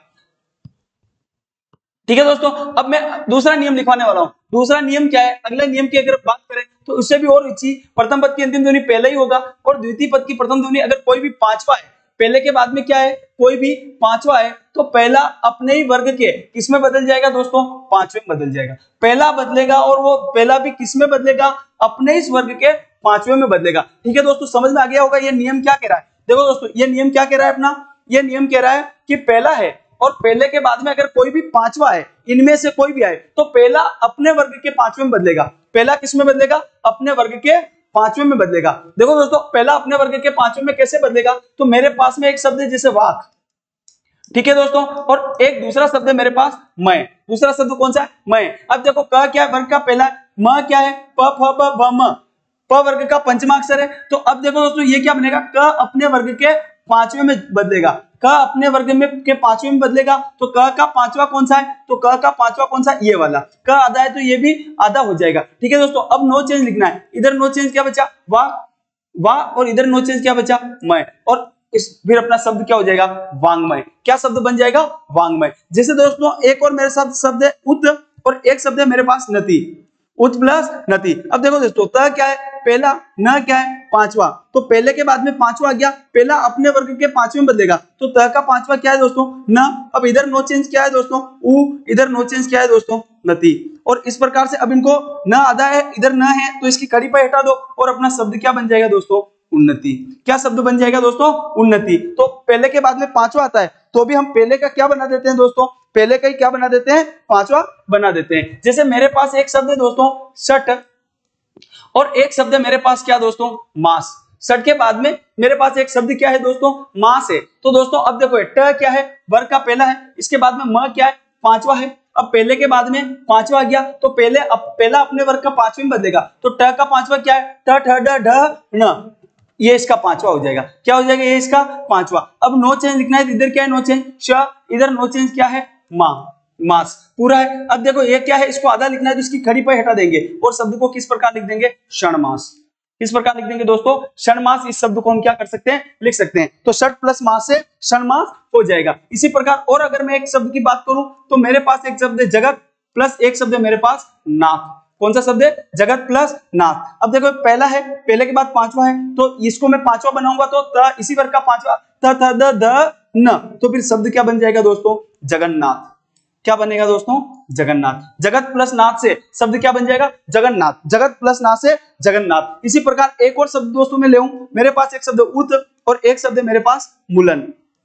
ठीक है दोस्तों, अब मैं दूसरा नियम लिखवाने वाला हूं। दूसरा नियम क्या है, अगले नियम की अगर बात करें तो उससे भी और अच्छी, प्रथम पद की अंतिम ध्वनि पहले ही होगा और द्वितीय पद की प्रथम ध्वनि अगर कोई भी पांचवा है, पहले के बाद में क्या है, कोई भी पांचवा है तो पहला अपने ही वर्ग के किस में बदल जाएगा दोस्तों, पांचवें में बदल जाएगा। पहला बदलेगा और वो पहला भी किस में बदलेगा, अपने इस वर्ग के पांचवें में बदलेगा। ठीक है दोस्तों, समझ में आ गया होगा ये नियम क्या कह रहा है। देखो दोस्तों, ये नियम क्या कह रहा है अपना, ये नियम कह रहा है कि पहला है और पहले के बाद में अगर कोई भी पांचवा है, इनमें से कोई भी आए तो पहला अपने वर्ग के पांचवें में बदलेगा। पहला किस में बदलेगा, अपने वर्ग के पांचवें में बदलेगा। देखो दोस्तों, पहला अपने वर्ग के पांचवें में कैसे बदलेगा, तो मेरे पास में एक शब्द है जैसे वाक। ठीक है दोस्तों, और एक दूसरा शब्द है मेरे पास मैं। दूसरा शब्द कौन सा है, मैं। अब देखो क क्या है, वर्ग का पहला, म क्या है, प फ ब भ म, प वर्ग का पंचमा अक्षर है। तो अब देखो दोस्तों, ये क्या बनेगा, क अपने वर्ग के पांचवें में बदलेगा, क अपने वर्ग में के पांचवें में बदलेगा। तो क का पांचवा कौन सा है, तो क का पांचवा कौन सा, ये वाला। क आधा है तो ये भी आधा हो जाएगा। ठीक है दोस्तों, अब नो चेंज लिखना है, इधर नो चेंज क्या बचा, वाह वाह, और इधर नो चेंज क्या बचा, मैं, और इस फिर अपना शब्द क्या हो जाएगा, वांग्मय। क्या शब्द बन जाएगा, वांग्मय। जैसे दोस्तों एक और मेरे साथ शब्द है उत और एक शब्द है मेरे पास नति, उत प्लस नति। अब देखो दोस्तों त क्या है पहला, न क्या है पांचवा, तो पहले के बाद में पांचवा आ गया, पहला अपने वर्ग के पांचवें में बदलेगा, तो त का पांचवा क्या है दोस्तों न। अब इधर नो चेंज क्या है दोस्तों उ, इधर नो चेंज क्या है दोस्तों नति। और इस प्रकार से अब इनको न आधा है इधर न है तो इसकी कड़ी पर हटा दो और अपना शब्द क्या बन जाएगा दोस्तों उन्नति। क्या शब्द बन जाएगा दोस्तों उन्नति। तो पहले के बाद में पांचवा आता है तो भी हम पहले का क्या बना देते हैं दोस्तों, पहले का ही क्या बना देते हैं पांचवा बना देते हैं। जैसे मेरे पास एक शब्द है दोस्तों शट और एक शब्द है मेरे पास क्या दोस्तों मास। शट के बाद में मेरे पास एक शब्द क्या है दोस्तों मास है। तो दोस्तों अब देखो ट क्या है वर्ग का पहला है, इसके बाद में म क्या है पांचवा है। अब पहले के बाद में पांचवा आ गया तो पहला अपने वर्ग का पांचवें में बदलेगा, तो ट का पांचवा क्या है ट ठ ड ढ न, ये इसका पांचवा हो जाएगा। क्या हो जाएगा ये इसका पांचवा। अब नो चेंज लिखना है, इधर क्या है नो चेंज श, इधर नो चेंज क्या है मा, मास पूरा है। अब देखो ये क्या है इसको आधा लिखना है तो इसकी खड़ी पर हटा देंगे और शब्द को किस प्रकार लिख देंगे क्षणमास। किस प्रकार लिख देंगे दोस्तों क्षणमास। इस शब्द को हम क्या कर सकते हैं लिख सकते हैं, तो षट प्लस मास से क्षणमास हो जाएगा। इसी प्रकार और अगर मैं एक शब्द की बात करूं तो मेरे पास एक शब्द है जगत प्लस एक शब्द है मेरे पास नाथ। कौन सा शब्द है जगत प्लस नाथ। अब देखो पहला है, पहले के बाद पांचवा है तो इसको मैं पांचवा बनाऊंगा तो त इसी वर्ग का पांचवा त थ द ध न, तो फिर शब्द क्या बन जाएगा दोस्तों जगन्नाथ। क्या बनेगा दोस्तों जगन्नाथ। जगत प्लस नाथ से शब्द क्या बन जाएगा जगन्नाथ, जगत प्लस नाथ से जगन्नाथ। इसी प्रकार एक और शब्द दोस्तों मैं ले मेरे पास एक शब्द उत और एक शब्द है मेरे पास मुलन।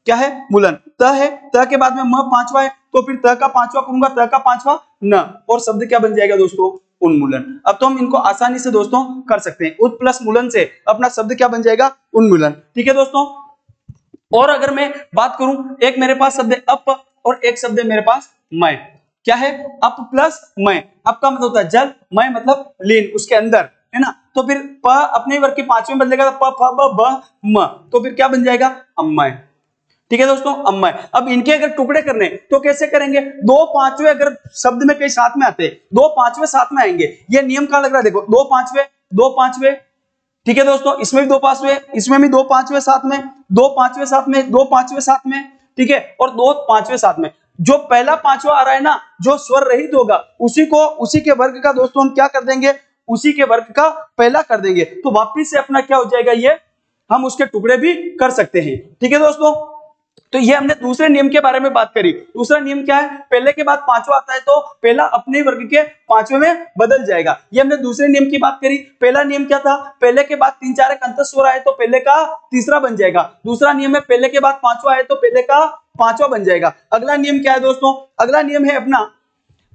क्या है मुलन। त है, त के बाद में म पांचवा है तो फिर त का पांचवा करूंगा, त का पांचवा न, और शब्द क्या बन जाएगा दोस्तों उन्मूलन। अब तो हम इनको आसानी से दोस्तों कर सकते हैं, उत प्लस मूलन से अपना शब्द क्या बन जाएगा उन्मूलन। ठीक है दोस्तों। और अगर मैं बात करूं एक मेरे पास शब्द है अप और एक शब्द है मेरे पास मैं। क्या है अप प्लस मैं, अप का मतलब होता है जल, मैं मतलब लीन उसके अंदर है ना, तो फिर प अपने वर्ग के पांचवें बदलेगा तो प फ ब ब म, तो फिर क्या बन जाएगा अम्मय। ठीक है दोस्तों अम्मय। अब इनके अगर टुकड़े करने तो कैसे करेंगे, दो पांचवे अगर शब्द में कई साथ में आते दो पांचवे साथ में आएंगे, ये नियम कहां लग रहा है देखो दो पांचवे। ठीक है दोस्तों इसमें भी दो पांचवे, इसमें भी दो पांचवे साथ में, दो पांचवे साथ में, दो पांचवे साथ में, ठीक है, और दो पांचवे साथ में। जो पहला पांचवा आ रहा है ना जो स्वर रहित होगा उसी के वर्ग का दोस्तों हम क्या कर देंगे, उसी के वर्ग का पहला कर देंगे, तो वापिस से अपना क्या हो जाएगा ये हम उसके टुकड़े भी कर सकते हैं। ठीक है दोस्तों। तो ये हमने दूसरे नियम के बारे में बात करी। दूसरा नियम क्या है, पहले के बाद पांचवा आता है तो पहला अपने वर्ग के पांचवे में बदल जाएगा। ये हमने दूसरे नियम की बात करी। पहला नियम क्या था, पहले के बाद तीन चार अंत स्वर आए तो पहले का तीसरा बन जाएगा। दूसरा नियम है पहले के बाद पांचवा आए तो पहले का पांचवा बन जाएगा। अगला नियम क्या है दोस्तों, अगला नियम है अपना,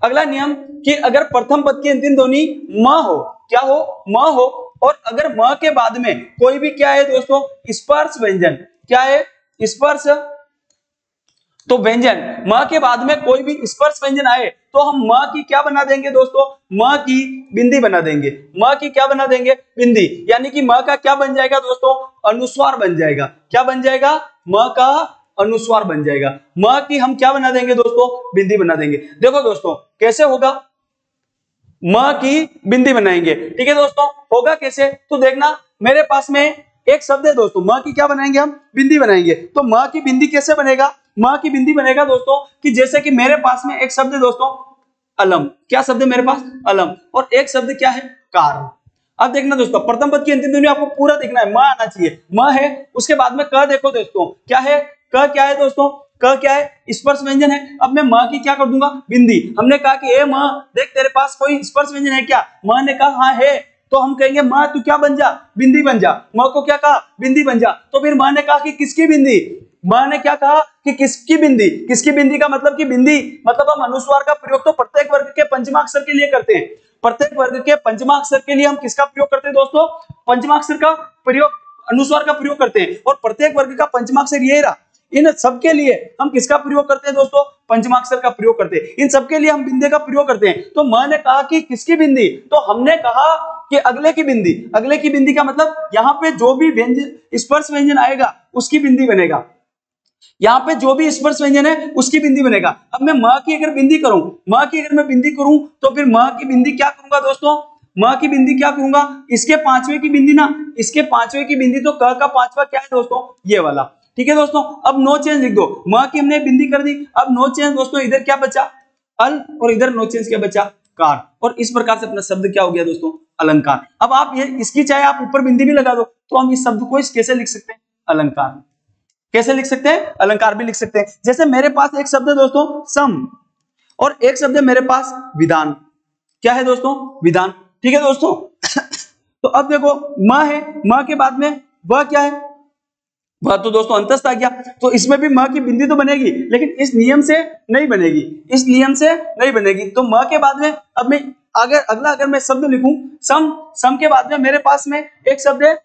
अगला नियम कि अगर प्रथम पद की अंतिम ध्वनि म हो, क्या हो म हो, और अगर म के बाद में कोई भी क्या है दोस्तों स्पर्श व्यंजन, क्या है स्पर्श तो व्यंजन, म के बाद में कोई भी स्पर्श व्यंजन आए तो हम म की क्या बना देंगे दोस्तों, म की बिंदी बना देंगे। म की क्या बना देंगे बिंदी, यानी कि म का क्या बन जाएगा दोस्तों अनुस्वार बन जाएगा। क्या बन जाएगा म का अनुस्वार बन जाएगा। म की हम क्या बना देंगे दोस्तों बिंदी बना देंगे। देखो दोस्तों कैसे होगा, म की बिंदी बनाएंगे। ठीक है दोस्तों, होगा कैसे तो देखना, मेरे पास में एक शब्द है दोस्तों म की क्या बनाएंगे हम बिंदी बनाएंगे। तो म की बिंदी कैसे बनेगा, म की बिंदी बनेगा दोस्तों कि जैसे कि मेरे पास में एक शब्द है दोस्तों अलम। क्या शब्द है मेरे पास अलम, और एक शब्द क्या है कार। अब देखना दोस्तों प्रथम पद की अंतिम ध्वनि आपको पूरा देखना है, म आना चाहिए, म है, उसके बाद में क देखो दोस्तों क्या है, क क्या है दोस्तों, क क्या है स्पर्श व्यंजन है। अब मैं म की क्या कर दूंगा बिंदी। हमने कहा कि ए म देख तेरे पास कोई स्पर्श व्यंजन है क्या, म ने कहा हाँ है, तो हम कहेंगे म तू क्या बन जा बिंदी बन जा। म को क्या कहा बिंदी बन जा, तो फिर म ने कहा कि किसकी बिंदी, म ने क्या कहा कि किसकी बिंदी। किसकी बिंदी का मतलब कि बिंदी मतलब हम अनुस्वार का प्रयोग तो प्रत्येक वर्ग के पंचमाक्षर के लिए करते हैं। प्रत्येक वर्ग के पंचमाक्षर के लिए हम किसका प्रयोग करते हैं दोस्तों, पंचमाक्षर का प्रयोग, अनुस्वार का प्रयोग करते हैं। और प्रत्येक वर्ग का पंचमाक्षर ये रहा, इन सबके लिए हम किसका प्रयोग करते हैं दोस्तों पंचमाक्षर का प्रयोग करते हैं। इन सबके लिए हम बिंदी का प्रयोग करते हैं। तो म ने कहा कि किसकी बिंदी, तो हमने कहा कि अगले की बिंदी। अगले की बिंदी का मतलब यहाँ पे जो भी व्यंजन स्पर्श व्यंजन आएगा उसकी बिंदी बनेगा, यहाँ पे जो भी स्पर्श व्यंजन है उसकी बिंदी बनेगा। अब मैं म की अगर बिंदी करूं, म की अगर मैं बिंदी करूं तो फिर म की बिंदी क्या करूंगा दोस्तों, म की बिंदी क्या करूंगा, इसके पांचवे की बिंदी ना, इसके पांचवे की बिंदी, तो क का पांचवा क्या है दोस्तों ये वाला। ठीक है दोस्तों, अब नो चेंज लिख दो, म की हमने बिंदी कर दी, अब नो चेंज दोस्तों इधर क्या बचा अल, और इधर नो चेंज क्या बचा, कार, और इस प्रकार से अपना शब्द क्या हो गया दोस्तों, अलंकार। अब आप ये इसकी चाहे आप ऊपर बिंदी भी लगा दो तो हम इस शब्द को कैसे लिख सकते हैं, अलंकार। कैसे लिख सकते हैं, अलंकार भी लिख सकते हैं। जैसे मेरे पास एक शब्द है दोस्तों सम, और एक शब्द है मेरे पास विधान। क्या है दोस्तों, विधान। ठीक है दोस्तों तो अब देखो म है, म के बाद में वह क्या है, वह तो दोस्तों अंतस्थ आ गया, तो इसमें भी म की बिंदी तो बनेगी, लेकिन इस नियम से नहीं बनेगी, इस नियम से नहीं बनेगी। तो म के बाद में अब मैं अगला अगर मैं शब्द लिखूं सम, सम के बाद में मेरे पास में एक शब्द है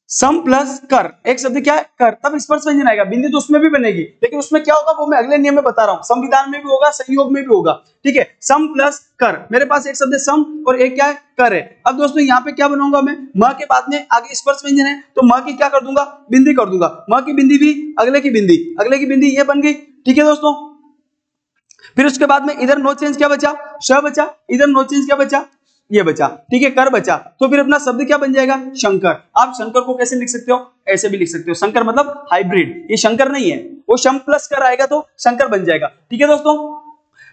सम प्लस कर, एक शब्द क्या है, कर, तब स्पर्श व्यंजन आएगा, बिंदी तो उसमें भी बनेगी, लेकिन उसमें क्या होगा वो मैं अगले नियम में बता रहा हूं, संविधान में भी होगा, संयोग में भी होगा। ठीक है, सम प्लस कर, मेरे पास एक शब्द है सम और एक क्या है, कर है। अब दोस्तों यहाँ पे क्या बनाऊंगा मैं, म के बाद में आगे स्पर्श व्यंजन है तो म की क्या कर दूंगा, बिंदी कर दूंगा, म की बिंदी भी अगले की बिंदी, अगले की बिंदी ये बन गई। ठीक है दोस्तों, फिर उसके बाद में इधर नो चेंज क्या बचा, श बचा, इधर नो चेंज क्या बचा, ये बचा। ठीक है, कर बचा, तो फिर अपना शब्द क्या बन जाएगा, शंकर। आप शंकर को कैसे लिख सकते हो, ऐसे भी लिख सकते हो, शंकर मतलब हाइब्रिड, ये शंकर नहीं है, वो शम प्लस कर आएगा तो शंकर बन जाएगा। ठीक है दोस्तों,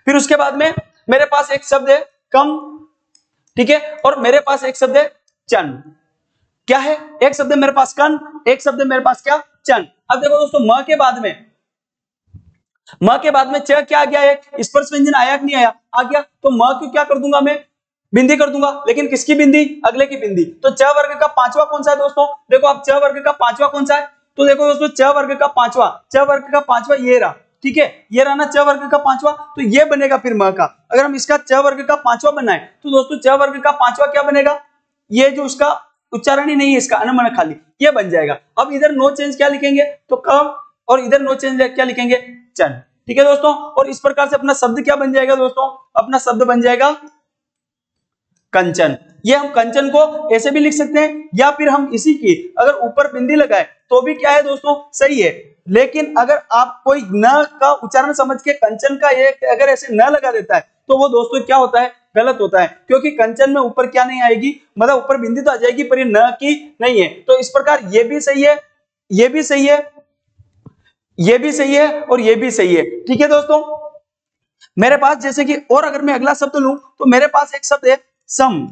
फिर उसके बाद में मेरे पास एक शब्द है कम, ठीक है, और मेरे पास एक शब्द है चन। क्या है, एक शब्द है मेरे पास कन, एक शब्द है मेरे पास क्या, चन। अब देखो दोस्तों म के बाद में, म के बाद में च क्या आ गया, एक स्पर्श व्यंजन आया कि नहीं आया, आ गया, तो म को क्या कर दूंगा मैं, बिंदी कर दूंगा, लेकिन किसकी बिंदी, अगले की बिंदी। तो च वर्ग का पांचवा कौन सा है दोस्तों, देखो आप च वर्ग का पांचवा कौन सा है, तो देखो दोस्तों च वर्ग का पांचवा, च वर्ग का पांचवा ये रहा। ठीक है, ये रहा ना च वर्ग का पांचवा, तो ये बनेगा फिर म का। अगर हम इसका च वर्ग का पांचवा बनाए तो दोस्तों च वर्ग का पांचवा क्या बनेगा, ये जो उसका उच्चारण ही नहीं है इसका अनमन खाली, ये बन जाएगा। अब इधर नो चेंज क्या लिखेंगे, तो कम, और इधर नो चेंज क्या लिखेंगे, चन। ठीक है दोस्तों, और इस प्रकार से अपना शब्द क्या बन जाएगा दोस्तों, अपना शब्द बन जाएगा कंचन। ये हम कंचन को ऐसे भी लिख सकते हैं, या फिर हम इसी की अगर ऊपर बिंदी लगाए तो भी क्या है दोस्तों, सही है। लेकिन अगर आप कोई न का उच्चारण समझ के कंचन का एक अगर ऐसे न लगा देता है तो वो दोस्तों क्या होता है, गलत होता है, क्योंकि कंचन में ऊपर क्या नहीं आएगी, मतलब ऊपर बिंदी तो आ जाएगी पर ये न की नहीं है। तो इस प्रकार ये भी सही है, ये भी सही है, ये भी सही है, और ये भी सही है। ठीक है दोस्तों, मेरे पास जैसे कि और अगर मैं अगला शब्द लूं तो मेरे पास एक शब्द है सम।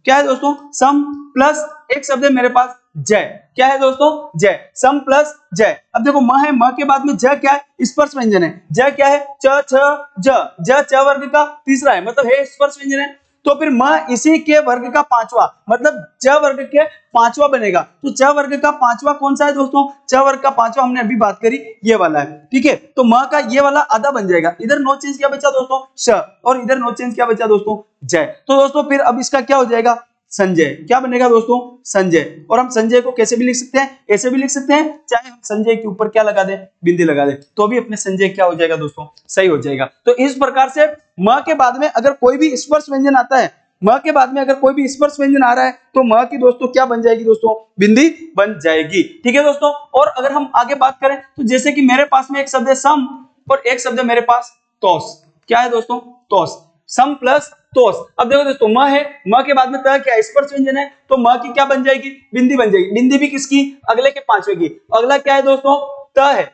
क्या है दोस्तों, सम प्लस एक शब्द है मेरे पास जय। क्या है दोस्तों, जय, सम प्लस जय। अब देखो म है, म के बाद में ज क्या है, स्पर्श व्यंजन है, जय क्या है, च छ ज च वर्ग का तीसरा है, मतलब है स्पर्श व्यंजन है। तो फिर म इसी के वर्ग का पांचवा, मतलब च वर्ग के पांचवा बनेगा। तो च वर्ग का पांचवा कौन सा है दोस्तों, च वर्ग का पांचवा हमने अभी बात करी, ये वाला है। ठीक है, तो म का ये वाला आधा बन जाएगा, इधर नो चेंज क्या बचा दोस्तों, श, और इधर नो चेंज क्या बचा दोस्तों, जय। तो दोस्तों फिर अब इसका क्या हो जाएगा, संजय। क्या बनेगा दोस्तों, संजय। और हम संजय को कैसे भी लिख सकते हैं, ऐसे भी लिख सकते हैं, चाहे हम संजय के ऊपर क्या लगा दें, बिंदी लगा दें, तो भी अपने संजय क्या हो जाएगा दोस्तों, सही हो जाएगा। तो इस प्रकार से म के बाद में अगर कोई भी स्पर्श व्यंजन आता है, म के बाद में अगर कोई भी स्पर्श व्यंजन आ रहा है तो म की दोस्तों क्या बन जाएगी दोस्तों, बिंदी बन जाएगी। ठीक है दोस्तों, और अगर हम आगे बात करें तो जैसे कि मेरे पास में एक शब्द है सम और एक शब्द है मेरे पास तोस। क्या है दोस्तों, तोस, सम प्लस तोस। अब देखो दोस्तों म है, म के बाद में त क्या है, स्पर्श व्यंजन है, तो म की क्या बन जाएगी, बिंदी बन जाएगी। बिंदी भी किसकी, अगले के पांचवे की। अगला क्या है दोस्तों, त है,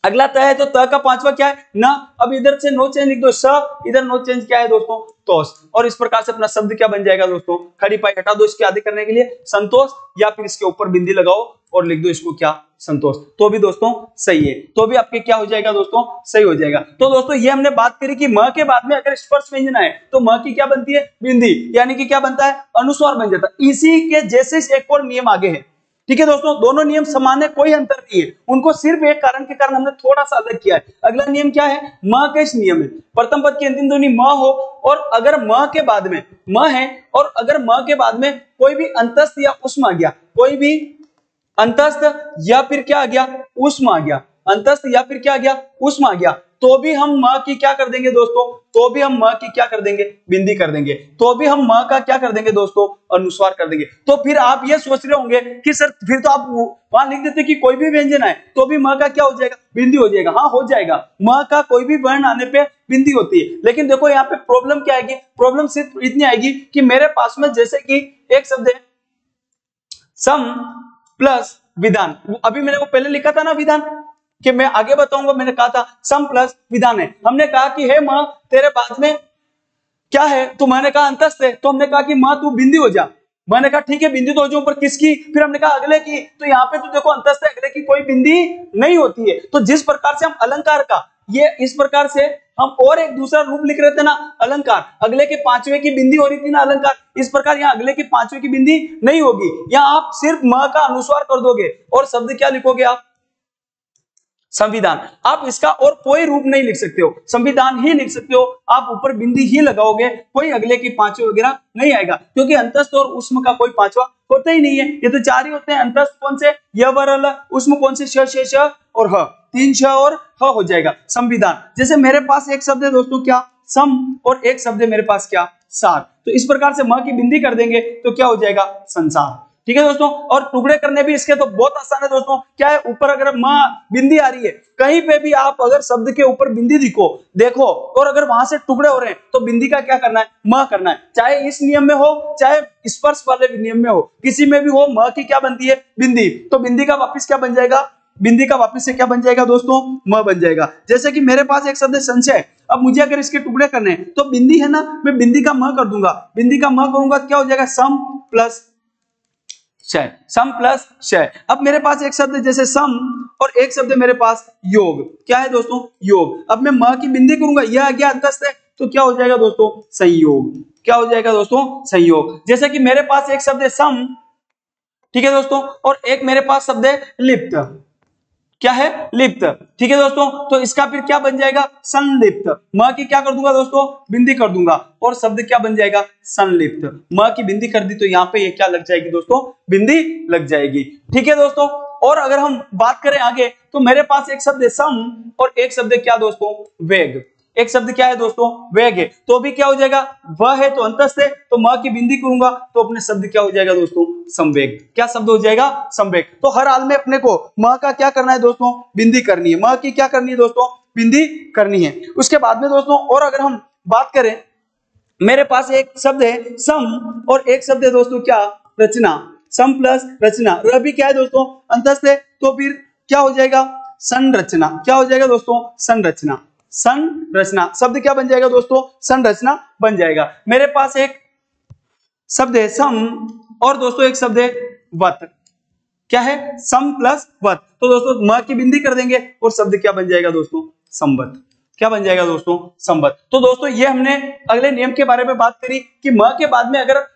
अगला त है, तो त का पांचवा क्या है, न। अब इधर से नो चेंज लिख दो, स, इधर नो चेंज क्या है दोस्तों, तोष। और इस प्रकार से अपना शब्द क्या बन जाएगा दोस्तों, खड़ी पाई हटा दो इसके आदि करने के लिए, संतोष, या फिर इसके ऊपर बिंदी लगाओ और लिख दो इसको क्या, संतोष, तो भी दोस्तों सही है, तो भी आपके क्या हो जाएगा दोस्तों, सही हो जाएगा। तो दोस्तों ये हमने बात करी कि म के बाद में अगर स्पर्श व्यंजन आए तो म की क्या बनती है, बिंदी, यानी कि क्या बनता है, अनुस्वार बन जाता है। इसी के जैसे एक और नियम आगे है। ठीक है दोस्तों, दोनों नियम समान है, कोई अंतर नहीं है, उनको सिर्फ एक कारण के कारण हमने थोड़ा सा अलग किया है। अगला नियम क्या है, म का इस नियम है, प्रथम पद की अंतिम ध्वनि म हो, और अगर म के बाद में म है, और अगर म के बाद में कोई भी अंतस्थ या उष्म आ गया, कोई भी अंतस्थ या फिर क्या आ गया, उष्म आ गया, अंतस्थ या फिर क्या आ गया, उष्म आ गया, तो भी हम म की क्या कर देंगे दोस्तों, तो भी हम म की क्या कर देंगे, बिंदी कर देंगे, तो भी हम म का क्या कर देंगे दोस्तों, अनुस्वार कर देंगे। तो फिर आप ये सोच रहे होंगे कि सर फिर तो आप वहां लिख देते कि कोई भी व्यंजन आए तो भी म का क्या हो जाएगा, बिंदी हो जाएगा। हाँ हो जाएगा, म का कोई भी वर्ण आने पे बिंदी होती है, लेकिन देखो यहाँ पे प्रॉब्लम क्या आएगी, प्रॉब्लम सिर्फ इतनी आएगी कि मेरे पास में जैसे कि एक शब्द है सम प्लस विधान, अभी मैंने वो पहले लिखा था ना विधान, कि मैं आगे बताऊंगा, मैंने कहा था सम प्लस विधान है। हमने कहा कि हे मां तेरे बाद में क्या है, तो मैंने कहा अंतस्थ है, तो हमने कहा कि मां तू बिंदी हो जा। मैंने कहा ठीक है बिंदी तो हो जाऊं, पर किसकी? फिर हमने कहा अगले की। तो यहाँ पे तो देखो अंतस्थ है, अगले की कोई बिंदी नहीं होती है। तो जिस प्रकार से हम अलंकार का ये इस प्रकार से हम और एक दूसरा रूप लिख रहे थे ना अलंकार, अगले के पांचवे की बिंदी हो रही थी ना अलंकार, इस प्रकार यहाँ अगले के पांचवे की बिंदी नहीं होगी। यहाँ आप सिर्फ म का अनुस्वार कर दोगे और शब्द क्या लिखोगे आप? संविधान। आप इसका और कोई रूप नहीं लिख सकते हो, संविधान ही लिख सकते हो। आप ऊपर बिंदी ही लगाओगे, कोई अगले की पांचवे वगैरह नहीं आएगा, क्योंकि अंतस्थ और उष्म का कोई पांचवा होता ही नहीं है। ये तो चार ही होते हैं। अंतस्थ कौन से? य वर ल। उष्म कौन से? श शेष और ह। तीन श और ह हो जाएगा संविधान। जैसे मेरे पास एक शब्द है दोस्तों क्या? सम, और एक शब्द है मेरे पास क्या? सार। तो इस प्रकार से म की बिंदी कर देंगे तो क्या हो जाएगा? संसार। ठीक है दोस्तों। और टुकड़े करने भी इसके तो बहुत आसान है दोस्तों। क्या है? ऊपर अगर मां बिंदी आ रही है, कहीं पे भी आप अगर शब्द के ऊपर बिंदी देखो और अगर वहां से टुकड़े हो रहे हैं तो बिंदी का क्या करना है? म करना है। चाहे इस नियम में हो, चाहे स्पर्श वाले नियम में हो, किसी में भी हो, म की क्या बनती है? बिंदी। तो बिंदी का वापिस क्या बन जाएगा? बिंदी का वापिस से क्या बन जाएगा दोस्तों? म बन जाएगा। जैसे कि मेरे पास एक शब्द है संचय। अब मुझे अगर इसके टुकड़े करने हैं तो बिंदी है ना, मैं बिंदी का म कर दूंगा। बिंदी का म करूंगा क्या हो जाएगा? सम प्लस क्षय। सम प्लस क्षय। अब मेरे पास एक शब्द है जैसे सम, और एक शब्द है मेरे पास योग। क्या है दोस्तों? योग। अब मैं म की बिंदी करूंगा, यह आ गया अंतस्थ है, तो क्या हो जाएगा दोस्तों? संयोग। क्या हो जाएगा दोस्तों? संयोग। जैसे कि मेरे पास एक शब्द है सम, ठीक है दोस्तों, और एक मेरे पास शब्द है लिप्त। क्या है? लिप्त। ठीक है दोस्तों। तो इसका फिर क्या बन जाएगा? संलिप्त। म की क्या कर दूंगा दोस्तों? बिंदी कर दूंगा, और शब्द क्या बन जाएगा? संलिप्त। म की बिंदी कर दी तो यहाँ पे ये क्या लग जाएगी दोस्तों? बिंदी लग जाएगी। ठीक है दोस्तों। और अगर हम बात करें आगे तो मेरे पास एक शब्द है सम, और एक शब्द क्या दोस्तों? वेग। एक शब्द क्या है दोस्तों? वेग है। तो भी क्या हो जाएगा? वह है तो अंतस्थ है, तो म की बिंदी करूंगा तो अपने शब्द क्या हो जाएगा दोस्तों? संवेग। क्या शब्द हो जाएगा? संवेग। तो हर हाल में अपने को म का क्या करना है दोस्तों? बिंदी करनी है। म की क्या करनी है दोस्तों? बिंदी करनी है। उसके बाद में दोस्तों और अगर हम बात करें, मेरे पास एक शब्द है सम, और एक शब्द है दोस्तों क्या? रचना। सम प्लस रचना। र भी क्या है दोस्तों? अंतस्थ है, तो फिर क्या हो जाएगा? संरचना। क्या हो जाएगा दोस्तों? संरचना। संरचना। शब्द क्या बन जाएगा दोस्तों? संरचना बन जाएगा। मेरे पास एक शब्द है सम, और दोस्तों एक शब्द है वत। क्या है? सम प्लस वत। तो दोस्तों म की बिंदी कर देंगे और शब्द क्या बन जाएगा दोस्तों? संवत। क्या बन जाएगा दोस्तों? संवत। तो दोस्तों ये हमने अगले नियम के बारे में बात करी कि म के बाद में अगर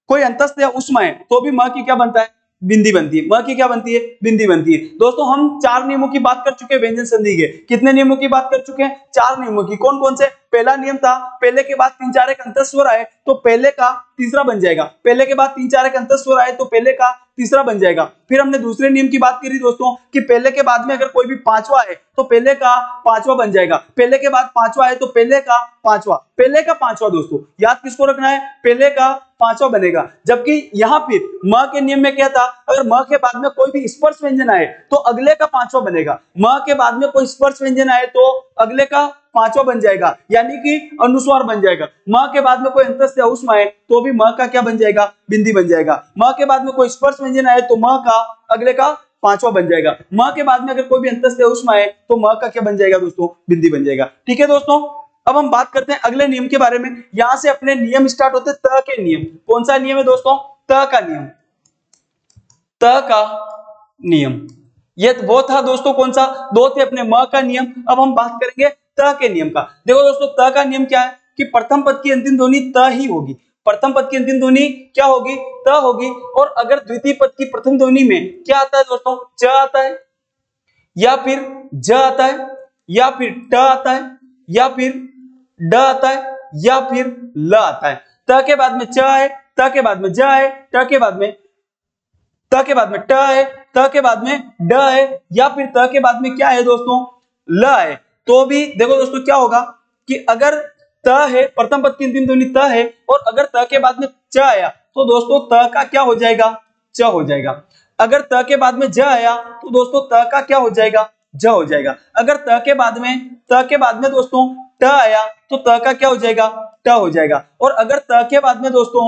कोई अंतस्थ या उष्मा है तो भी म की क्या बनता है? बिंदी बनती है। म की क्या बनती है? बिंदी बनती है। दोस्तों हम चार नियमों की बात कर चुके हैं व्यंजन संधि के। कितने नियमों की बात कर चुके हैं? चार नियमों की। कौन कौन से? पहला नियम था पहले के बाद तीन चार एक अंतस्वर आए तो पहले का तीसरा बन जाएगा। पहले के बाद तीन चार एक अंतस्वर आए तो पहले का तीसरा बन जाएगा। फिर हमने दूसरे नियम की बात करी दोस्तों कि पहले के बाद में अगर कोई भी पांचवा है तो पहले का पांचवा बन जाएगा। पहले के बाद पांचवा है तो पहले का पांचवा। पहले का पांचवा दोस्तों याद किसको रखना है? पहले का पांचवा बनेगा। जबकि यहाँ फिर म के नियम में क्या था? अगर म के बाद में कोई भी स्पर्श व्यंजन आए तो अगले का पांचवा बनेगा। म के बाद में कोई स्पर्श व्यंजन आए तो अगले का पांचवा बन जाएगा, यानी कि अनुस्वार बन जाएगा। म के बाद में कोई अंतस्थ या उष्मा है तो भी म का क्या बन जाएगा? बिंदी बन जाएगा। म के बाद में कोई स्पर्श व्यंजन आए तो म का अगले का पांचवा बन जाएगा। म के बाद में अगर कोई भी अंतस्थ या उष्मा है तो म का क्या बन जाएगा दोस्तों? बिंदी बन जाएगा। ठीक है दोस्तों। अब हम बात करते हैं अगले नियम के बारे में। यहां से अपने नियम स्टार्ट होते हैं त के नियम। कौन सा नियम है दोस्तों? त का नियम। त का नियम ये वो था दोस्तों, कौन सा? दो थे अपने म का नियम। अब हम बात करेंगे त के नियम का। देखो दोस्तों त का नियम क्या है कि प्रथम पद की अंतिम ध्वनि त ही होगी। प्रथम पद की अंतिम ध्वनि क्या होगी? त होगी। और अगर द्वितीय पद की प्रथम ध्वनि में क्या आता है दोस्तों? च आता है, या फिर ज आता है, या फिर ट आता है, या फिर ड आता है, या फिर ल आता है। त के बाद में च है, त के बाद में ज है, ट के बाद में त के बाद में ट है, त के बाद में ड है, या फिर त के बाद में क्या है दोस्तों? ल है। तो भी देखो दोस्तों क्या होगा कि अगर त है, प्रथम पद की अंतिम ध्वनि त है, और अगर त के बाद में च आया तो दोस्तों त का क्या हो जाएगा? च हो जाएगा। अगर त के बाद में ज आया तो दोस्तों त का क्या हो जाएगा? ज हो जाएगा। अगर त के बाद में दोस्तों ट आया तो त का क्या हो जाएगा? ट हो जाएगा। और अगर त के बाद में दोस्तों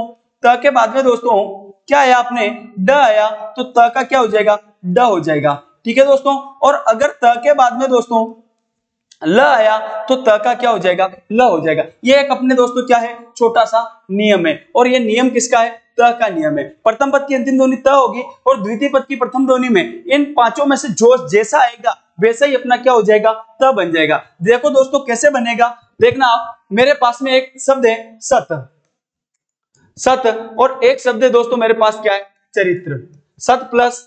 क्या आया आपने? ड आया तो त का क्या हो जाएगा? ड हो जाएगा। ठीक है दोस्तों। और अगर त के बाद में दोस्तों ल आया तो त का क्या हो जाएगा, ल हो जाएगा। ये एक अपने दोस्तों क्या है, छोटा सा नियम है, और ये नियम किसका है, त का नियम है। प्रथम पद की अंतिम ध्वनि त होगी और द्वितीय पद की प्रथम ध्वनि में इन पांचों में से जो जैसा आएगा वैसा ही अपना क्या हो जाएगा, त बन जाएगा। देखो दोस्तों कैसे बनेगा, देखना आप, मेरे पास में एक शब्द है सत, सत, और एक शब्द है दोस्तों मेरे पास क्या है, चरित्र। सत प्लस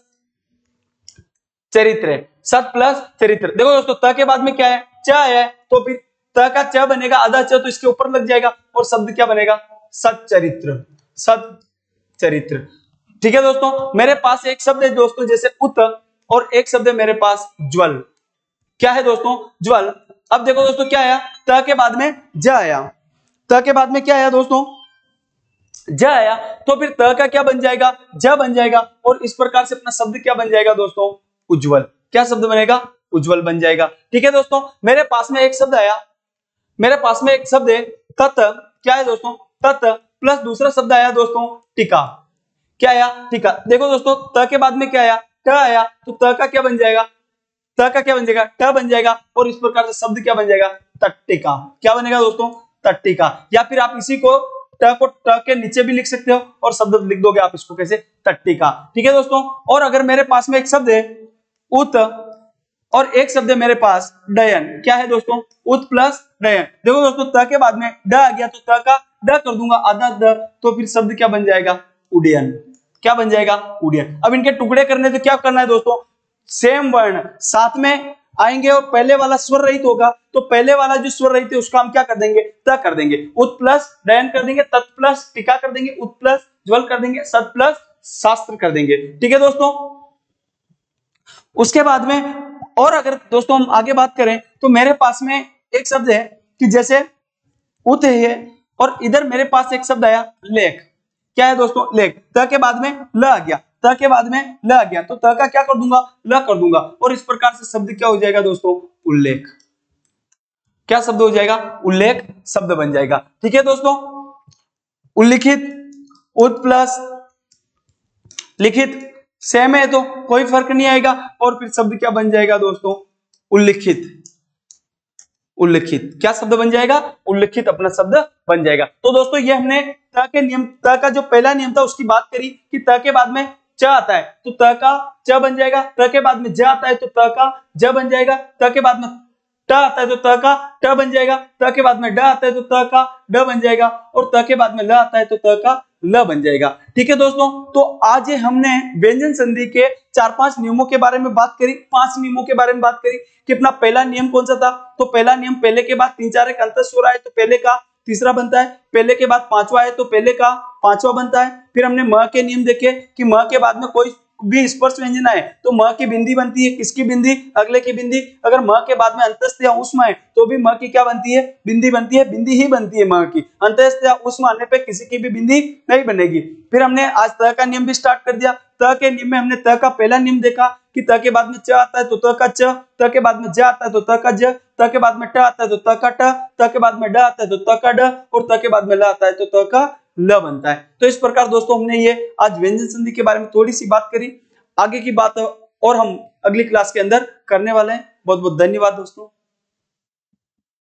चरित्र, सत प्लस चरित्र। देखो दोस्तों त के बाद में क्या है, च है, तो फिर त का च बनेगा, आधा च तो इसके ऊपर लग जाएगा और शब्द क्या बनेगा, सच्चरित्र, सच्चरित्र। ठीक है दोस्तों, मेरे पास एक शब्द है दोस्तों जैसे उत, और एक शब्द है मेरे पास ज्वल। क्या है दोस्तों, ज्वल। अब देखो दोस्तों क्या आया, त के बाद में ज आया, त के बाद में क्या आया दोस्तों, ज आया, तो फिर त का क्या बन जाएगा, ज बन जाएगा, और इस प्रकार से अपना शब्द क्या बन जाएगा दोस्तों, उज्जवल। क्या शब्द बनेगा, उज्जवल बन जाएगा। ठीक है दोस्तों, मेरे पास में एक शब्द आया, मेरे पास में एक शब्द है तत। क्या है दोस्तों, तत प्लस दूसरा शब्द आया दोस्तों टीका। क्या आया, टीका। देखो दोस्तों त के बाद में क्या आया, ट आया, तो त का क्या बन जाएगा, त का क्या बन जाएगा, ट बन जाएगा, और इस प्रकार से शब्द क्या बन जाएगा, तट्टिका। क्या बनेगा दोस्तों, तट्टिका। या फिर आप इसी को ट को ट के नीचे भी लिख सकते हो और शब्द लिख दोगे आप इसको कैसे, तट्टिका। ठीक है दोस्तों, और अगर मेरे पास में एक शब्द है उत और एक शब्द है मेरे पास डयन। क्या है दोस्तों, उत प्लस डयन। देखो दोस्तों त के बाद में ड आ गया तो त का ड कर दूंगा आधा द, तो फिर शब्द क्या बन जाएगा, उडयन। क्या बन जाएगा, उडयन। अब इनके टुकड़े करने तो क्या करना है दोस्तों, सेम वर्ण साथ में आएंगे और पहले वाला स्वर रहित होगा, तो पहले वाला जो स्वर रहित है उसका हम क्या कर देंगे, त कर देंगे। उत प्लस डयन कर देंगे, तत् प्लस टीका कर देंगे, उत प्लस ज्वल कर देंगे, सत प्लस शास्त्र कर देंगे। ठीक है दोस्तों, उसके बाद में और अगर दोस्तों हम आगे बात करें तो मेरे पास में एक शब्द है कि जैसे उत है और इधर मेरे पास एक शब्द आया लेख। क्या है दोस्तों, लेख। त के बाद में ल आ गया, त के बाद में ल आ गया, तो त का क्या कर दूंगा, ल कर दूंगा, और इस प्रकार से शब्द क्या हो जाएगा दोस्तों, उल्लेख। क्या शब्द हो जाएगा, उल्लेख शब्द बन जाएगा। ठीक है दोस्तों, उल्लिखित, उत प्लस लिखित सेम है तो कोई फर्क नहीं आएगा, और फिर शब्द क्या बन जाएगा दोस्तों, उल्लिखित। उल्लिखित क्या शब्द बन जाएगा, उल्लिखित अपना शब्द बन जाएगा। तो दोस्तों ये हमने त के नियम, त का जो पहला नियम था उसकी बात करी कि त के बाद में च आता है तो त का च बन जाएगा, त के बाद में ज आता है तो त का ज बन जाएगा, त के बाद में ट आता है तो त का ट बन जाएगा, त के बाद में ड आता है तो त का ड बन जाएगा, और त के बाद में ल आता है तो त का ल बन जाएगा। ठीक है दोस्तों, तो आज हमने व्यंजन संधि के 4-5 नियमों के बारे में बात करी, 5 नियमों के बारे में बात करी कि अपना पहला नियम कौन सा था, तो पहला नियम पहले के बाद 3-4 एक अंतस्वर आए तो पहले का तीसरा बनता है, पहले के बाद पांचवा है तो पहले का पांचवा बनता है। फिर हमने म के नियम देखे कि म के बाद में कोई भी स्पर्श व्यंजन आए तो म की बिंदी बनती है, किसकी बिंदी, अगले की बिंदी। अगर म के बाद में अंतस्थ या उष्म है तो भी म की क्या बनती है, बिंदी बनती है, बिंदी ही बनती है म की। अंतस्थ या उष्म आने पे किसी की भी बिंदी नहीं बनेगी। फिर हमने आज त का नियम भी स्टार्ट कर दिया। त के नियम में हमने त का पहला नियम देखा कि त के बाद में च आता है तो त का च, त के बाद में ज आता है तो त का ज, त के बाद में ट आता है तो त का ट, त के बाद में ड आता है तो त का ड, और त के बाद में ल आता है तो त का ल बनता है। तो इस प्रकार दोस्तों हमने ये आज व्यंजन संधि के बारे में थोड़ी सी बात करी। आगे की बात और हम अगली क्लास के अंदर करने वाले हैं। बहुत बहुत धन्यवाद दोस्तों।